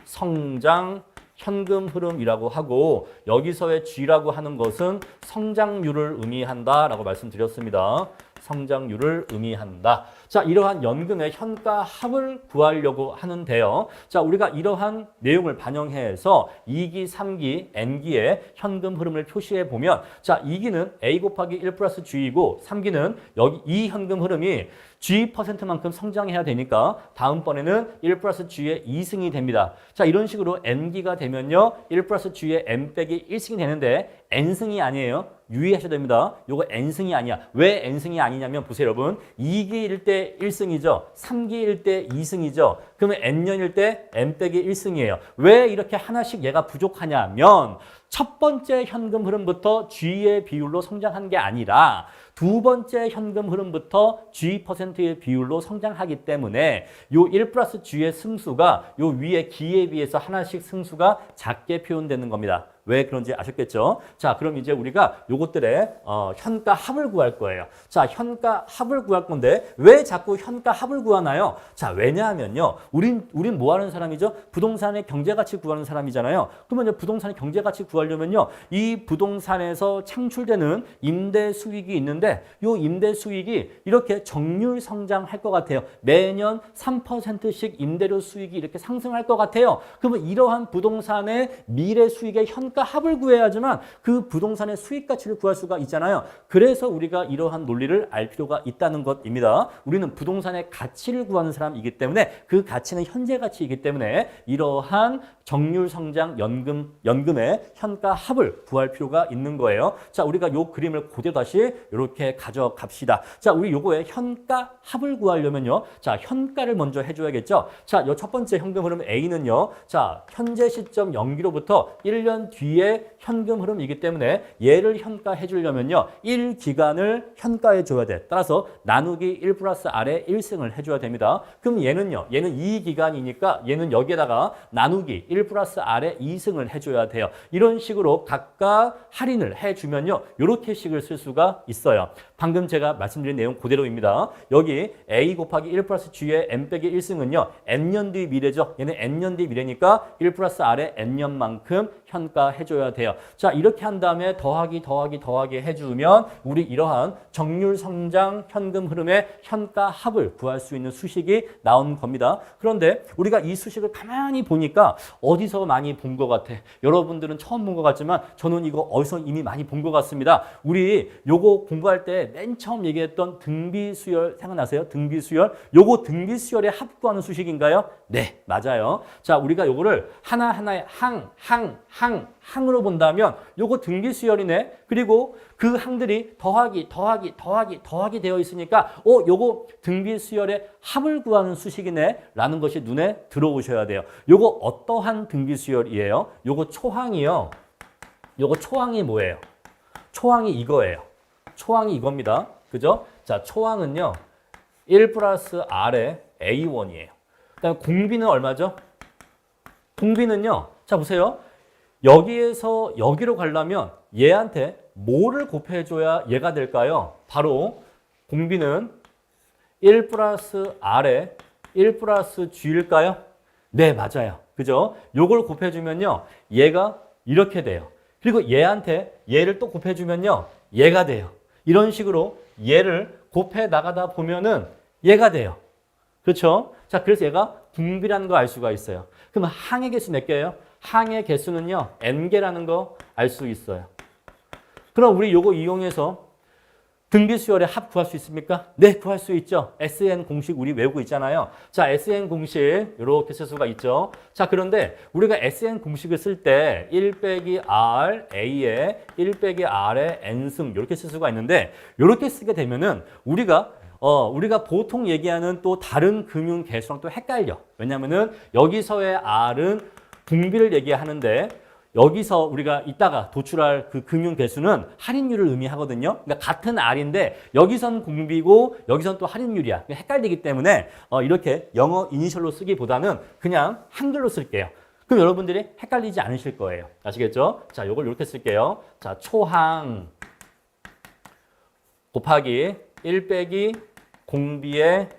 성장 현금 흐름이라고 하고 여기서의 G라고 하는 것은 성장률을 의미한다라고 말씀드렸습니다. 성장률을 의미한다. 자, 이러한 연금의 현가 합을 구하려고 하는데요. 자, 우리가 이러한 내용을 반영해서 2기, 3기, N기의 현금 흐름을 표시해 보면 자, 2기는 A 곱하기 1 플러스 G이고 3기는 여기 이 현금 흐름이 G%만큼 성장해야 되니까 다음번에는 1 플러스 G의 2승이 됩니다. 자, 이런 식으로 N기가 되면요. 1 플러스 G의 N 빼기 1승이 되는데 N승이 아니에요. 유의하셔야 됩니다. 요거 N승이 아니야. 왜 N승이 아니냐면 보세요, 여러분. 2기일 때 1승이죠. 3기일 때 2승이죠. 그러면 N년일 때 N 빼기 1승이에요. 왜 이렇게 하나씩 얘가 부족하냐면 첫 번째 현금 흐름부터 G의 비율로 성장한 게 아니라 두 번째 현금 흐름부터 G%의 비율로 성장하기 때문에 요 1 플러스 G의 승수가 요 위에 기에 비해서 하나씩 승수가 작게 표현되는 겁니다. 왜 그런지 아셨겠죠? 자, 그럼 이제 우리가 요것들의 현가 합을 구할 거예요. 자, 현가 합을 구할 건데 왜 자꾸 현가 합을 구하나요? 자, 왜냐하면요. 우린 뭐 하는 사람이죠? 부동산의 경제가치 구하는 사람이잖아요. 그러면 이제 부동산의 경제가치 구하려면요. 이 부동산에서 창출되는 임대 수익이 있는데 요 임대 수익이 이렇게 정률 성장할 것 같아요. 매년 3%씩 임대료 수익이 이렇게 상승할 것 같아요. 그러면 이러한 부동산의 미래 수익의 현가 합을 구해야지만 그 부동산의 수익 가치를 구할 수가 있잖아요. 그래서 우리가 이러한 논리를 알 필요가 있다는 것입니다. 우리는 부동산의 가치를 구하는 사람이기 때문에 그 가치는 현재 가치이기 때문에 이러한 정률 성장 연금의 현가 합을 구할 필요가 있는 거예요. 자, 우리가 요 그림을 그대로 다시 이렇게 가져갑시다. 자, 우리 요거의 현가 합을 구하려면요. 자, 현가를 먼저 해줘야겠죠. 자, 요 첫 번째 현금 흐름 A는요. 자, 현재 시점 연기로부터 1년 뒤에 현금 흐름이기 때문에 얘를 현가해 주려면요. 1기간을 현가해 줘야 돼. 따라서 나누기 1 플러스 R에 1승을 해줘야 됩니다. 그럼 얘는요. 얘는 2기간이니까 얘는 여기에다가 나누기 1 플러스 R에 2승을 해줘야 돼요. 이런 식으로 각각 할인을 해주면요. 이렇게 식을 쓸 수가 있어요. 방금 제가 말씀드린 내용 그대로입니다. 여기 A 곱하기 1 플러스 G의 N 빼기 1승은요. N년 뒤 미래죠. 얘는 N년 뒤 미래니까 1 플러스 R에 N년만큼 현가해줘야 돼요. 자, 이렇게 한 다음에 더하기 해주면 우리 이러한 정률 성장 현금 흐름의 현가 합을 구할 수 있는 수식이 나온 겁니다. 그런데 우리가 이 수식을 가만히 보니까 어디서 많이 본 것 같아. 여러분들은 처음 본 것 같지만 저는 이거 어디서 이미 많이 본 것 같습니다. 우리 요거 공부할 때 맨 처음 얘기했던 등비수열 생각나세요? 등비수열? 요거 등비수열의 합 구하는 수식인가요? 네, 맞아요. 자, 우리가 요거를 하나하나의 항으로 본다면 요거 등비수열이네. 그리고 그 항들이 더하기 되어 있으니까 요거 등비수열의 합을 구하는 수식이네 라는 것이 눈에 들어오셔야 돼요. 요거 어떠한 등비수열이에요? 요거 초항이요. 요거 초항이 뭐예요? 초항이 이거예요. 초항이 이겁니다. 그죠? 자, 초항은요. 1 플러스 R의 A1이에요. 그다음에 공비는 얼마죠? 공비는요. 자, 보세요. 여기에서 여기로 가려면 얘한테 뭐를 곱해줘야 얘가 될까요? 바로 공비는 1 플러스 R에 1 플러스 G일까요? 네, 맞아요. 그죠? 요걸 곱해주면요. 얘가 이렇게 돼요. 그리고 얘한테 얘를 또 곱해주면요. 얘가 돼요. 이런 식으로 얘를 곱해 나가다 보면은 얘가 돼요. 그렇죠? 자, 그래서 얘가 분비라는 거 알 수가 있어요. 그럼 항의 개수 몇 개예요? 항의 개수는요. n개라는 거 알 수 있어요. 그럼 우리 요거 이용해서 등비수열의 합 구할 수 있습니까? 네, 구할 수 있죠. SN 공식 우리 외우고 있잖아요. 자, SN 공식 이렇게 쓸 수가 있죠. 자, 그런데 우리가 SN 공식을 쓸 때 1 빼기 R A에 1 빼기 R에 N승 이렇게 쓸 수가 있는데 이렇게 쓰게 되면은 우리가 보통 얘기하는 또 다른 금융 개수랑 또 헷갈려. 왜냐면은 여기서의 R은 분비를 얘기하는데 여기서 우리가 이따가 도출할 그 금융 개수는 할인율을 의미하거든요. 그러니까 같은 R인데 여기선 공비고 여기선 또 할인율이야. 헷갈리기 때문에 이렇게 영어 이니셜로 쓰기보다는 그냥 한글로 쓸게요. 그럼 여러분들이 헷갈리지 않으실 거예요. 아시겠죠? 자, 요걸 이렇게 쓸게요. 자, 초항 곱하기 1 빼기 공비의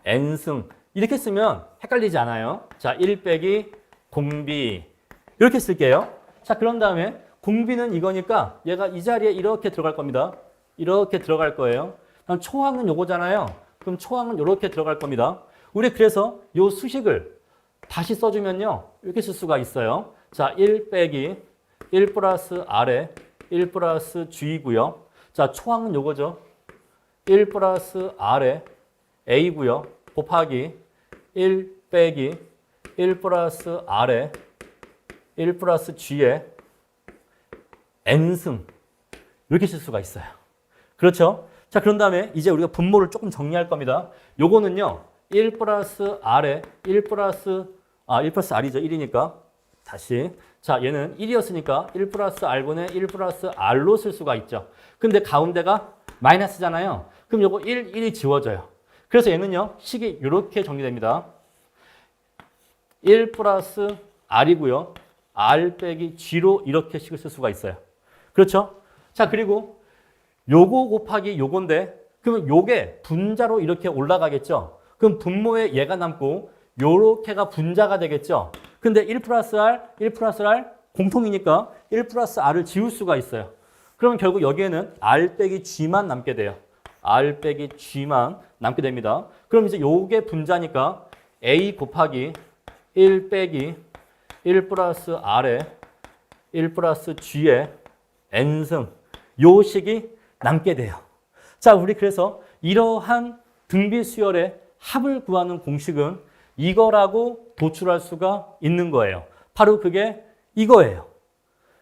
n승. 이렇게 쓰면 헷갈리지 않아요. 자, 1 빼기 공비. 이렇게 쓸게요. 자, 그런 다음에 공비는 이거니까 얘가 이 자리에 이렇게 들어갈 겁니다. 이렇게 들어갈 거예요. 그럼 초항은 요거잖아요. 그럼 초항은 이렇게 들어갈 겁니다. 우리 그래서 요 수식을 다시 써주면요. 이렇게 쓸 수가 있어요. 자, 1 빼기 1 플러스 R에 1 플러스 G이고요. 자, 초항은 요거죠. 1 플러스 R에 A고요. 곱하기 1 빼기 1 플러스 R에 1 플러스 G에 N승. 이렇게 쓸 수가 있어요. 그렇죠? 자, 그런 다음에 이제 우리가 분모를 조금 정리할 겁니다. 요거는요. 1 플러스 R에 1 플러스 R이죠. 1이니까. 다시. 자, 얘는 1이었으니까 1 플러스 R분의 1 플러스 R로 쓸 수가 있죠. 근데 가운데가 마이너스잖아요. 그럼 요거 1이 지워져요. 그래서 얘는요. 식이 이렇게 정리됩니다. 1 플러스 R이고요. R 빼기 G로 이렇게 식을 쓸 수가 있어요. 그렇죠? 자, 그리고 요거 곱하기 요건데 그러면 요게 분자로 이렇게 올라가겠죠? 그럼 분모에 얘가 남고 요렇게가 분자가 되겠죠? 근데 1 플러스 R 공통이니까 1 플러스 R을 지울 수가 있어요. 그러면 결국 여기에는 R 빼기 G만 남게 돼요. R 빼기 G만 남게 됩니다. 그럼 이제 요게 분자니까 A 곱하기 1 빼기 1 플러스 R에 1 플러스 G에 N승 요 식이 남게 돼요. 자, 우리 그래서 이러한 등비수열의 합을 구하는 공식은 이거라고 도출할 수가 있는 거예요. 바로 그게 이거예요.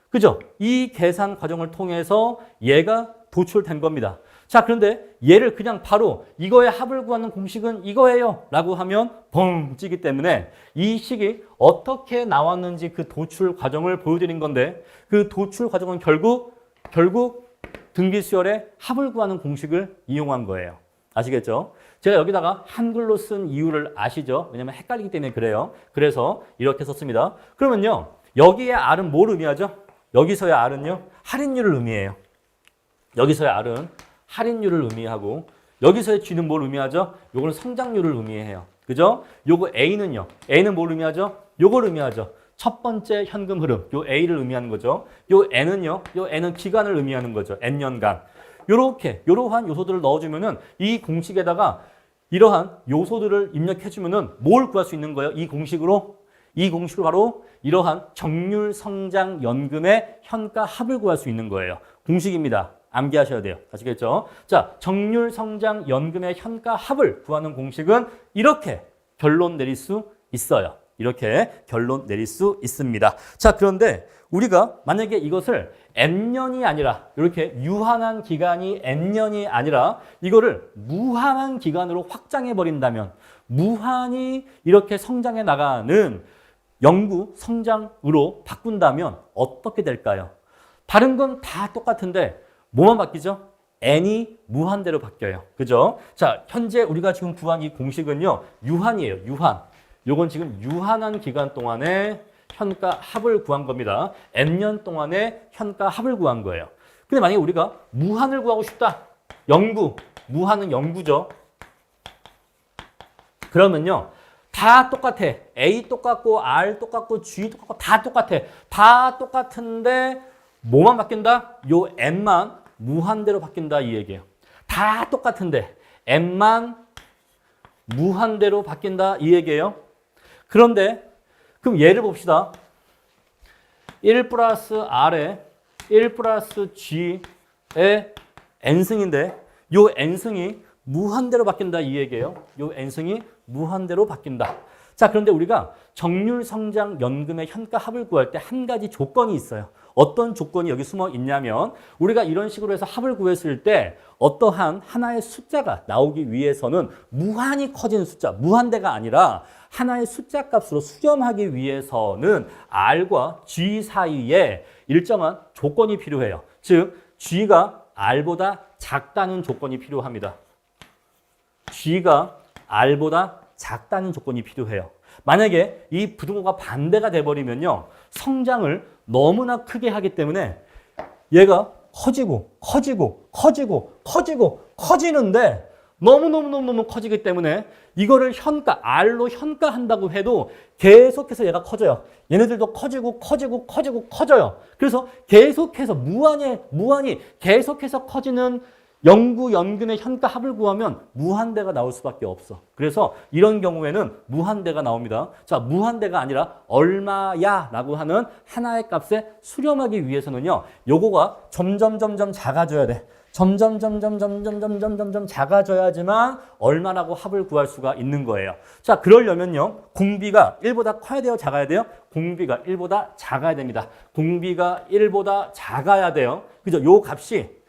그죠? 이 계산 과정을 통해서 얘가 도출된 겁니다. 자, 그런데 얘를 그냥 바로 이거의 합을 구하는 공식은 이거예요 라고 하면 뻥 찌기 때문에 이 식이 어떻게 나왔는지 그 도출 과정을 보여드린 건데 그 도출 과정은 결국 등비수열의 합을 구하는 공식을 이용한 거예요. 아시겠죠? 제가 여기다가 한글로 쓴 이유를 아시죠? 왜냐면 헷갈리기 때문에 그래요. 그래서 이렇게 썼습니다. 그러면요. 여기에 R은 뭘 의미하죠? 여기서의 R은요. 할인율을 의미해요. 여기서의 R은 할인율을 의미하고 여기서의 G는 뭘 의미하죠? 요거는 성장률을 의미해요. 그죠? 요거 A는요. A는 뭘 의미하죠? 요걸 의미하죠. 첫 번째 현금 흐름. 요 A를 의미하는 거죠. 요 N은요. 요 N은 기간을 의미하는 거죠. N년간. 이러한 요소들을 넣어주면은 이 공식에다가 이러한 요소들을 입력해주면은 뭘 구할 수 있는 거예요? 이 공식으로 바로 이러한 정률 성장 연금의 현가 합을 구할 수 있는 거예요. 공식입니다. 암기하셔야 돼요. 아시겠죠? 자, 정률 성장 연금의 현가 합을 구하는 공식은 이렇게 결론 내릴 수 있어요. 이렇게 결론 내릴 수 있습니다. 자, 그런데 우리가 만약에 이것을 N년이 아니라 이렇게 유한한 기간이 N년이 아니라 이거를 무한한 기간으로 확장해 버린다면 무한히 이렇게 성장해 나가는 연구 성장으로 바꾼다면 어떻게 될까요? 다른 건 다 똑같은데 뭐만 바뀌죠? N이 무한대로 바뀌어요. 그죠? 자, 현재 우리가 지금 구한 이 공식은요. 유한이에요. 유한. 요건 지금 유한한 기간 동안에 현가 합을 구한 겁니다. N년 동안에 현가 합을 구한 거예요. 근데 만약에 우리가 무한을 구하고 싶다. 영구. 무한은 영구죠. 그러면요. 다 똑같아. A 똑같고 R 똑같고 G 똑같고 다 똑같아. 다 똑같은데 뭐만 바뀐다? 요 N만 무한대로 바뀐다 이 얘기예요. 다 똑같은데 N만 무한대로 바뀐다 이 얘기예요. 그런데 그럼 예를 봅시다. 1 플러스 R에 1 플러스 G의 N승인데 요 N승이 무한대로 바뀐다 이 얘기예요. 요 N승이 무한대로 바뀐다. 자, 그런데 우리가 정률 성장 연금의 현가 합을 구할 때 한 가지 조건이 있어요. 어떤 조건이 여기 숨어 있냐면 우리가 이런 식으로 해서 합을 구했을 때 어떠한 하나의 숫자가 나오기 위해서는 무한히 커지는 숫자, 무한대가 아니라 하나의 숫자 값으로 수렴하기 위해서는 R과 G 사이에 일정한 조건이 필요해요. 즉 G가 R보다 작다는 조건이 필요합니다. G가 R보다 작다는 조건이 필요해요. 만약에 이 부등호가 반대가 돼버리면요. 성장을 너무나 크게 하기 때문에 얘가 커지는데 너무 커지기 때문에 이거를 R로 현가한다고 해도 계속해서 얘가 커져요. 얘네들도 커져요. 그래서 계속해서 무한히 계속해서 커지는 영구 연근의 현가 합을 구하면 무한대가 나올 수밖에 없어. 그래서 이런 경우에는 무한대가 나옵니다. 자, 무한대가 아니라 얼마야 라고 하는 하나의 값에 수렴하기 위해서는요. 요거가 점점 작아져야 돼. 점점 작아져야지만 얼마라고 합을 구할 수가 있는 거예요. 자, 그러려면요. 공비가 1보다 커야 돼요? 작아야 돼요? 공비가 1보다 작아야 됩니다. 공비가 1보다 작아야 돼요. 그죠? 요 값이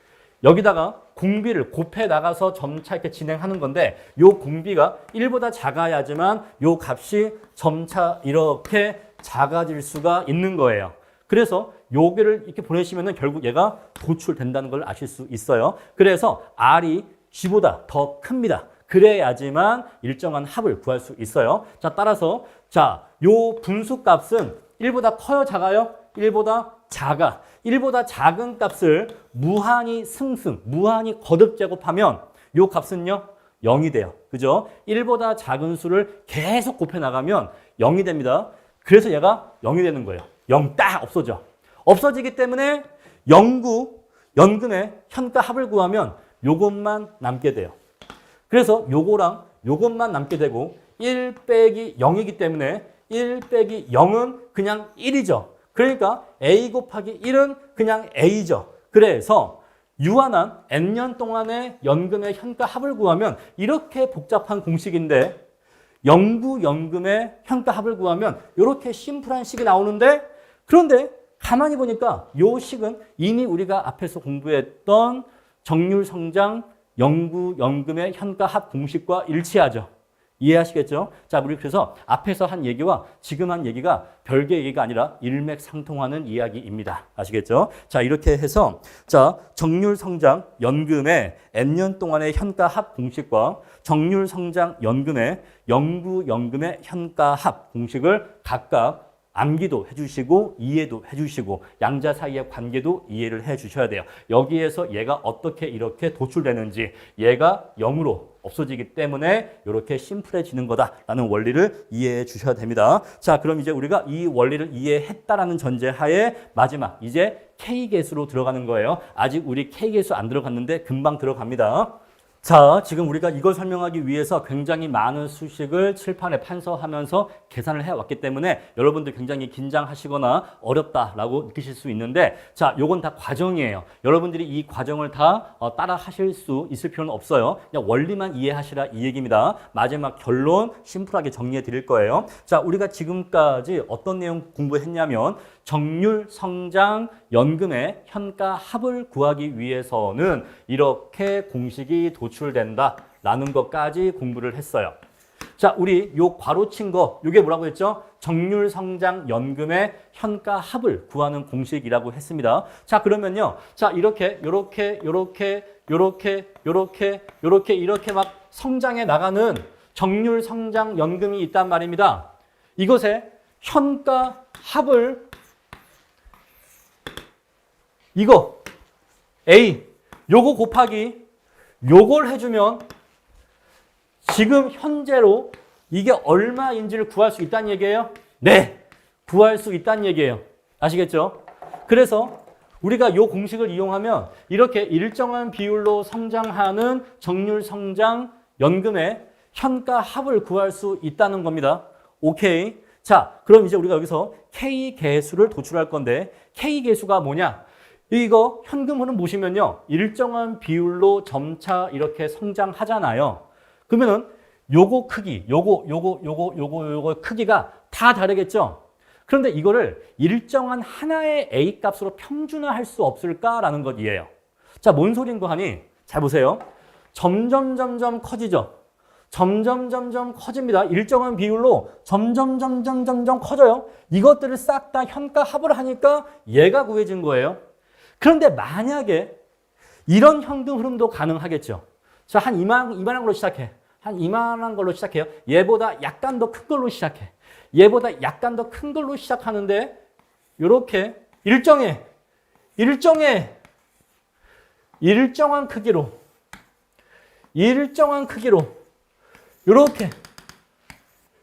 여기다가 공비를 곱해 나가서 점차 이렇게 진행하는 건데 요 공비가 1보다 작아야지만 요 값이 점차 이렇게 작아질 수가 있는 거예요. 그래서 요게를 이렇게 보내시면은 결국 얘가 도출된다는 걸 아실 수 있어요. 그래서 R이 G보다 더 큽니다. 그래야지만 일정한 합을 구할 수 있어요. 자, 따라서 요 분수 값은 1보다 커요, 작아요? 1보다 작아. 1보다 작은 값을 무한히 무한히 거듭 제곱하면 요 값은요, 0이 돼요. 그죠? 1보다 작은 수를 계속 곱해 나가면 0이 됩니다. 그래서 얘가 0이 되는 거예요. 0 딱 없어져. 없어지기 때문에 영구, 연금의 현가 합을 구하면 요것만 남게 돼요. 그래서 요거랑 요것만 남게 되고 1 빼기 0이기 때문에 1 빼기 0은 그냥 1이죠. 그러니까 A 곱하기 1은 그냥 A죠. 그래서 유한한 N년 동안의 연금의 현가 합을 구하면 이렇게 복잡한 공식인데 영구 연금의 현가 합을 구하면 이렇게 심플한 식이 나오는데 그런데 가만히 보니까 요 식은 이미 우리가 앞에서 공부했던 정률 성장 영구 연금의 현가 합 공식과 일치하죠. 이해하시겠죠? 자, 우리 그래서 앞에서 한 얘기와 지금 한 얘기가 별개 얘기가 아니라 일맥상통하는 이야기입니다. 아시겠죠? 자, 이렇게 해서 정률 성장 연금의 N년 동안의 현가 합 공식과 정률 성장 연금의 영구 연금의 현가 합 공식을 각각 암기도 해주시고 이해도 해주시고 양자 사이의 관계도 이해를 해주셔야 돼요. 여기에서 얘가 어떻게 이렇게 도출되는지 얘가 0으로 없어지기 때문에 이렇게 심플해지는 거다라는 원리를 이해해 주셔야 됩니다. 자, 그럼 이제 우리가 이 원리를 이해했다라는 전제하에 마지막 이제 K계수로 들어가는 거예요. 아직 우리 K계수 안 들어갔는데 금방 들어갑니다. 자, 지금 우리가 이걸 설명하기 위해서 굉장히 많은 수식을 칠판에 판서하면서 계산을 해왔기 때문에 여러분들 굉장히 긴장하시거나 어렵다라고 느끼실 수 있는데 자, 요건 다 과정이에요. 여러분들이 이 과정을 다 따라 하실 수 있을 필요는 없어요. 그냥 원리만 이해하시라 이 얘기입니다. 마지막 결론 심플하게 정리해 드릴 거예요. 자, 우리가 지금까지 어떤 내용 공부했냐면 정률 성장 연금의 현가 합을 구하기 위해서는 이렇게 공식이 도출된다라는 것까지 공부를 했어요. 자, 우리 요 괄호친 거, 요게 뭐라고 했죠? 정률 성장 연금의 현가 합을 구하는 공식이라고 했습니다. 자, 그러면요. 자, 이렇게 막 성장해 나가는 정률 성장 연금이 있단 말입니다. 이것의 현가 합을 이거 A 요거 곱하기 요걸 해주면 지금 현재로 이게 얼마인지를 구할 수 있다는 얘기예요? 네, 구할 수 있다는 얘기예요. 아시겠죠? 그래서 우리가 이 공식을 이용하면 이렇게 일정한 비율로 성장하는 정률 성장 연금의 현가 합을 구할 수 있다는 겁니다. 오케이. 자, 그럼 이제 우리가 여기서 K계수를 도출할 건데 K계수가 뭐냐? 이거 현금 흐름 보시면요. 일정한 비율로 점차 이렇게 성장하잖아요. 그러면은 요거 크기, 요거 크기가 다 다르겠죠? 그런데 이거를 일정한 하나의 A 값으로 평준화할 수 없을까라는 것이에요. 자, 뭔 소린가 하니? 잘 보세요. 점점 커지죠. 점점 커집니다. 일정한 비율로 점점 커져요. 이것들을 싹 다 현가 합을 하니까 얘가 구해진 거예요. 그런데 만약에 이런 현금 흐름도 가능하겠죠. 자, 한 이만한 걸로 시작해. 한 이만한 걸로 시작해요. 얘보다 약간 더 큰 걸로 시작해. 얘보다 약간 더 큰 걸로 시작하는데 이렇게 일정한 크기로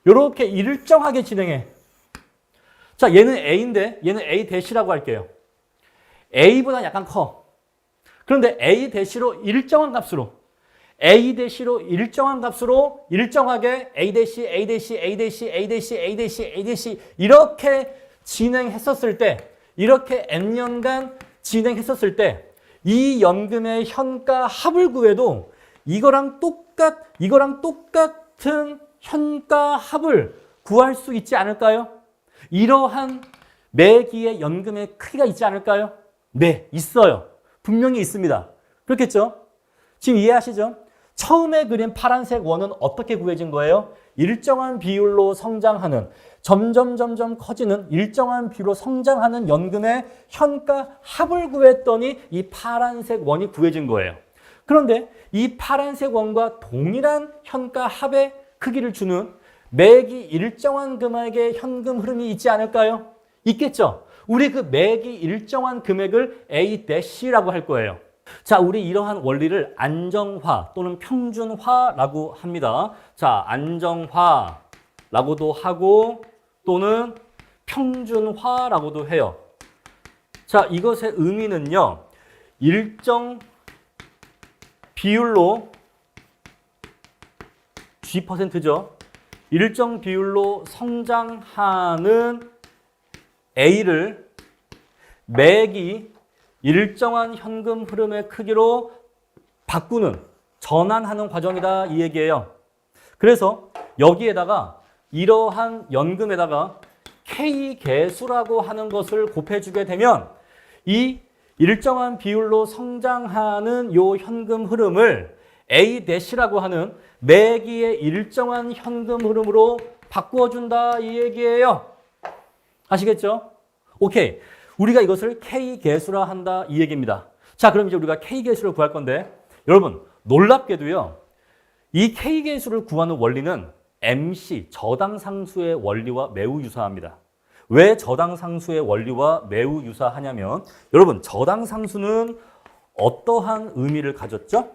이렇게 일정하게 진행해. 자, 얘는 A인데 얘는 A 대시라고 할게요. A보다 약간 커. 그런데 A 대시로 일정한 값으로 일정하게 A 대시 이렇게 진행했었을 때, 이렇게 N년간 진행했었을 때 이 연금의 현가 합을 구해도 이거랑 똑같은 현가 합을 구할 수 있지 않을까요? 이러한 매기의 연금의 크기가 있지 않을까요? 네, 있어요. 분명히 있습니다. 그렇겠죠? 지금 이해하시죠? 처음에 그린 파란색 원은 어떻게 구해진 거예요? 일정한 비율로 성장하는, 점점 커지는 일정한 비율로 성장하는 연금의 현가 합을 구했더니 이 파란색 원이 구해진 거예요. 그런데 이 파란색 원과 동일한 현가 합의 크기를 주는 매기 일정한 금액의 현금 흐름이 있지 않을까요? 있겠죠? 우리 그 매기 일정한 금액을 A-라고 할 거예요. 자, 우리 이러한 원리를 안정화 또는 평준화라고 합니다. 자, 안정화라고도 하고 또는 평준화라고도 해요. 자, 이것의 의미는요. 일정 비율로 G%죠. 일정 비율로 성장하는 A를 매기 일정한 현금 흐름의 크기로 바꾸는, 전환하는 과정이다 이 얘기예요. 그래서 여기에다가 이러한 연금에다가 K계수라고 하는 것을 곱해주게 되면 이 일정한 비율로 성장하는 요 현금 흐름을 A-라고 하는 매기의 일정한 현금 흐름으로 바꾸어준다 이 얘기예요. 아시겠죠? 오케이. 우리가 이것을 K계수라 한다 이 얘기입니다. 자, 그럼 이제 우리가 K계수를 구할 건데 여러분 놀랍게도요. 이 K계수를 구하는 원리는 MC, 저당상수의 원리와 매우 유사합니다. 왜 저당상수의 원리와 매우 유사하냐면 여러분 저당상수는 어떠한 의미를 가졌죠?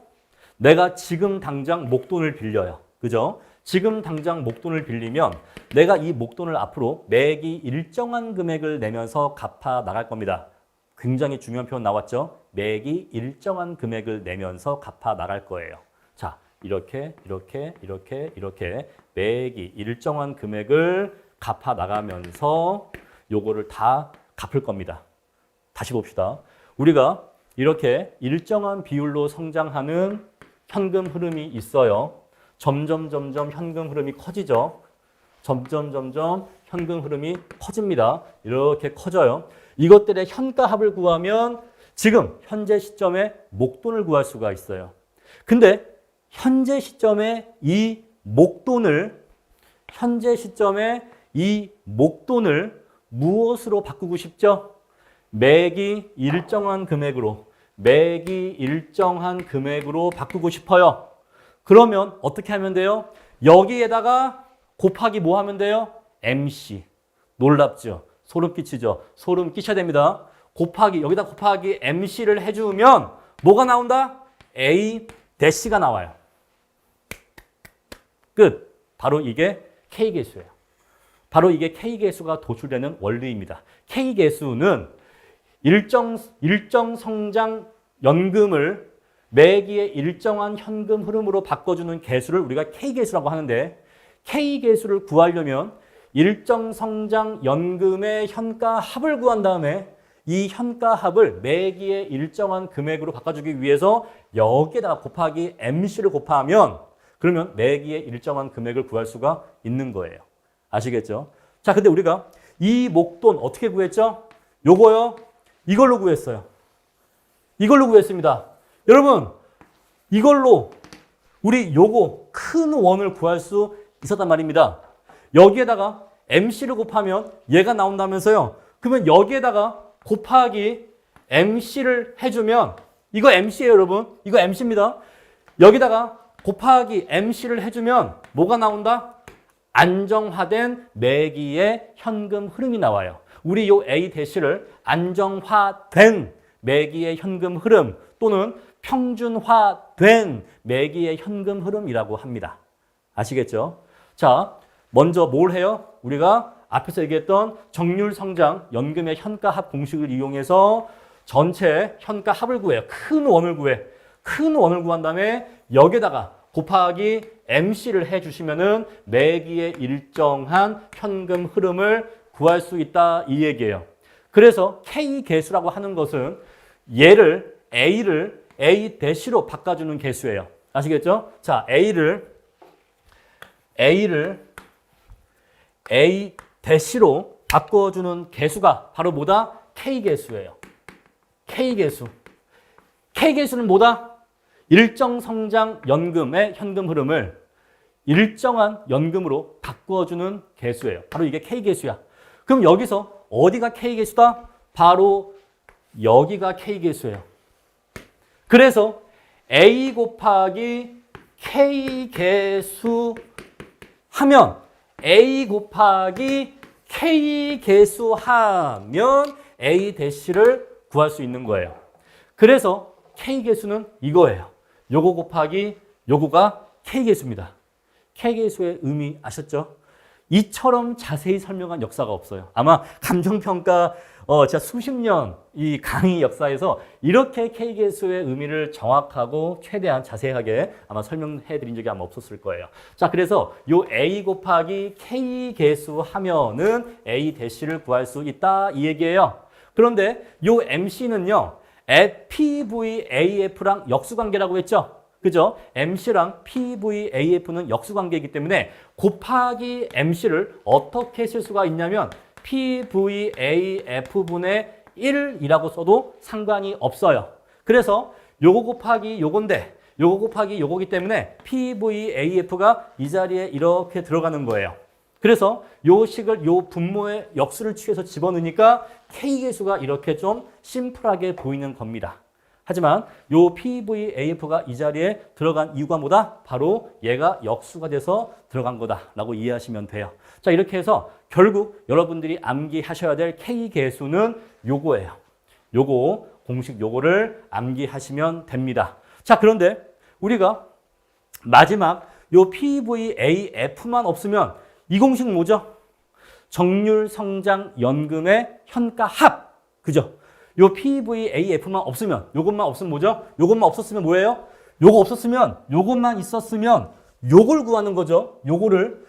내가 지금 당장 목돈을 빌려요. 그죠? 지금 당장 목돈을 빌리면 내가 이 목돈을 앞으로 매기 일정한 금액을 내면서 갚아 나갈 겁니다. 굉장히 중요한 표현 나왔죠? 매기 일정한 금액을 내면서 갚아 나갈 거예요. 자, 이렇게 매기 일정한 금액을 갚아 나가면서 요거를 다 갚을 겁니다. 다시 봅시다. 우리가 이렇게 일정한 비율로 성장하는 현금 흐름이 있어요. 점점 현금 흐름이 커지죠. 점점 현금 흐름이 커집니다. 이렇게 커져요. 이것들의 현가합을 구하면 지금 현재 시점에 목돈을 구할 수가 있어요. 근데 현재 시점에 이 목돈을 무엇으로 바꾸고 싶죠? 매기 일정한 금액으로 바꾸고 싶어요. 그러면 어떻게 하면 돼요? 여기에다가 곱하기 뭐 하면 돼요? MC. 놀랍죠? 소름 끼치죠? 소름 끼쳐야 됩니다. 여기다 곱하기 MC를 해주면 뭐가 나온다? A-가 나와요. 끝. 바로 이게 K계수예요. 바로 이게 K계수가 도출되는 원리입니다. K계수는 일정 성장 연금을 매기의 일정한 현금 흐름으로 바꿔주는 계수를 우리가 K계수라고 하는데 K계수를 구하려면 일정 성장 연금의 현가 합을 구한 다음에 이 현가 합을 매기의 일정한 금액으로 바꿔주기 위해서 여기에다가 곱하기 MC를 곱하면 그러면 매기의 일정한 금액을 구할 수가 있는 거예요. 아시겠죠? 자, 근데 우리가 이 목돈 어떻게 구했죠? 요거요. 이걸로 구했어요. 이걸로 구했습니다. 여러분, 이걸로 우리 요거 큰 원을 구할 수 있었단 말입니다. 여기에다가 MC를 곱하면 얘가 나온다면서요. 그러면 여기에다가 곱하기 MC를 해주면 이거 MC예요, 여러분. 이거 MC입니다. 여기다가 곱하기 MC를 해주면 뭐가 나온다? 안정화된 매기의 현금 흐름이 나와요. 우리 요 A 대시를 안정화된 매기의 현금 흐름 또는 평준화된 매기의 현금 흐름이라고 합니다. 아시겠죠? 자, 먼저 뭘 해요? 우리가 앞에서 얘기했던 정률 성장 연금의 현가합 공식을 이용해서 전체 현가합을 구해요. 큰 원을 구해. 큰 원을 구한 다음에 여기에다가 곱하기 MC를 해주시면은 매기의 일정한 현금 흐름을 구할 수 있다 이 얘기예요. 그래서 K 개수라고 하는 것은 얘를 A를 A 대시로 바꿔주는 개수예요. 아시겠죠? 자, A를 A 대시로 바꿔주는 개수가 바로 뭐다? K 개수예요. K 개수. K 개수는 뭐다? 일정 성장 연금의 현금 흐름을 일정한 연금으로 바꿔주는 개수예요. 바로 이게 K 개수야. 그럼 여기서 어디가 K 개수다? 바로 여기가 K 개수예요. 그래서 A 곱하기 K 개수 하면 A 곱하기 K 개수 하면 A 대시를 구할 수 있는 거예요. 그래서 K 개수는 이거예요. 요거 곱하기 요거가 K 개수입니다. K 개수의 의미 아셨죠? 이처럼 자세히 설명한 역사가 없어요. 아마 감정평가 제가 수십 년 이 강의 역사에서 이렇게 K 개수의 의미를 정확하고 최대한 자세하게 아마 설명해 드린 적이 아마 없었을 거예요. 자, 그래서 요 A 곱하기 K 개수 하면은 A 대시를 구할 수 있다 이 얘기예요. 그런데 요 MC는요. PVAF랑 역수관계라고 했죠. 그죠? MC랑 PVAF는 역수관계이기 때문에 곱하기 MC를 어떻게 쓸 수가 있냐면 PVAF분의 1이라고 써도 상관이 없어요. 그래서 요거 곱하기 요건데 요거 곱하기 요거기 때문에 PVAF가 이 자리에 이렇게 들어가는 거예요. 그래서 요 식을 요 분모의 역수를 취해서 집어넣으니까 K개수가 이렇게 좀 심플하게 보이는 겁니다. 하지만 요 PVAF가 이 자리에 들어간 이유가 뭐다? 바로 얘가 역수가 돼서 들어간 거다라고 이해하시면 돼요. 자, 이렇게 해서 결국 여러분들이 암기하셔야 될 K개수는 요거예요. 요거 공식 요거를 암기하시면 됩니다. 자, 그런데 우리가 마지막 요 PVAF만 없으면 이 공식 뭐죠? 정률 성장 연금의 현가 합. 그죠? 요 PVAF만 없으면, 요것만 없으면 뭐죠? 요것만 없었으면 뭐예요? 요거 없었으면, 요것만 있었으면 요걸 구하는 거죠. 요거를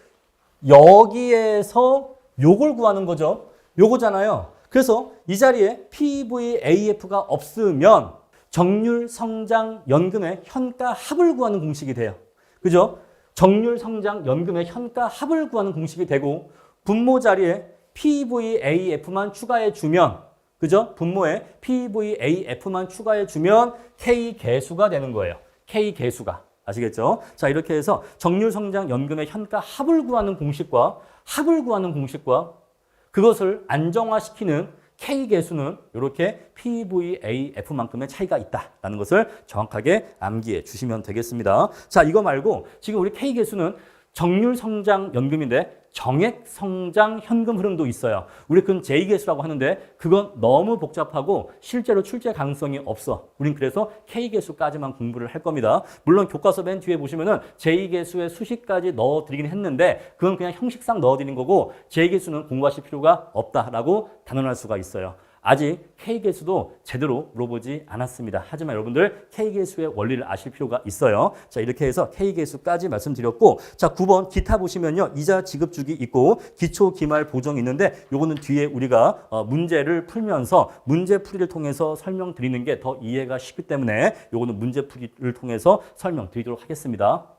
여기에서 요걸 구하는 거죠. 요거잖아요. 그래서 이 자리에 PVAF가 없으면 정률 성장 연금의 현가 합을 구하는 공식이 돼요. 그죠? 정률 성장 연금의 현가 합을 구하는 공식이 되고 분모 자리에 PVAF만 추가해 주면 그죠? 분모에 PVAF만 추가해 주면 K 개수가 되는 거예요. K 개수가. 아시겠죠? 자, 이렇게 해서 정률 성장 연금의 현가 합을 구하는 공식과 그것을 안정화시키는 K 개수는 이렇게 PVAF만큼의 차이가 있다라는 것을 정확하게 암기해 주시면 되겠습니다. 자, 이거 말고 지금 우리 K 개수는 정률 성장 연금인데 정액 성장 현금 흐름도 있어요. 우리 그건 J개수라고 하는데 그건 너무 복잡하고 실제로 출제 가능성이 없어. 우린 그래서 K개수까지만 공부를 할 겁니다. 물론 교과서 맨 뒤에 보시면은 J개수의 수식까지 넣어드리긴 했는데 그건 그냥 형식상 넣어드린 거고 J개수는 공부하실 필요가 없다라고 단언할 수가 있어요. 아직 K개수도 제대로 물어보지 않았습니다. 하지만 여러분들 K개수의 원리를 아실 필요가 있어요. 자, 이렇게 해서 K개수까지 말씀드렸고, 자, 9번 기타 보시면요. 이자 지급 주기 있고 기초 기말 보정이 있는데 요거는 뒤에 우리가 문제를 풀면서 문제풀이를 통해서 설명드리는 게 더 이해가 쉽기 때문에 요거는 문제풀이를 통해서 설명드리도록 하겠습니다.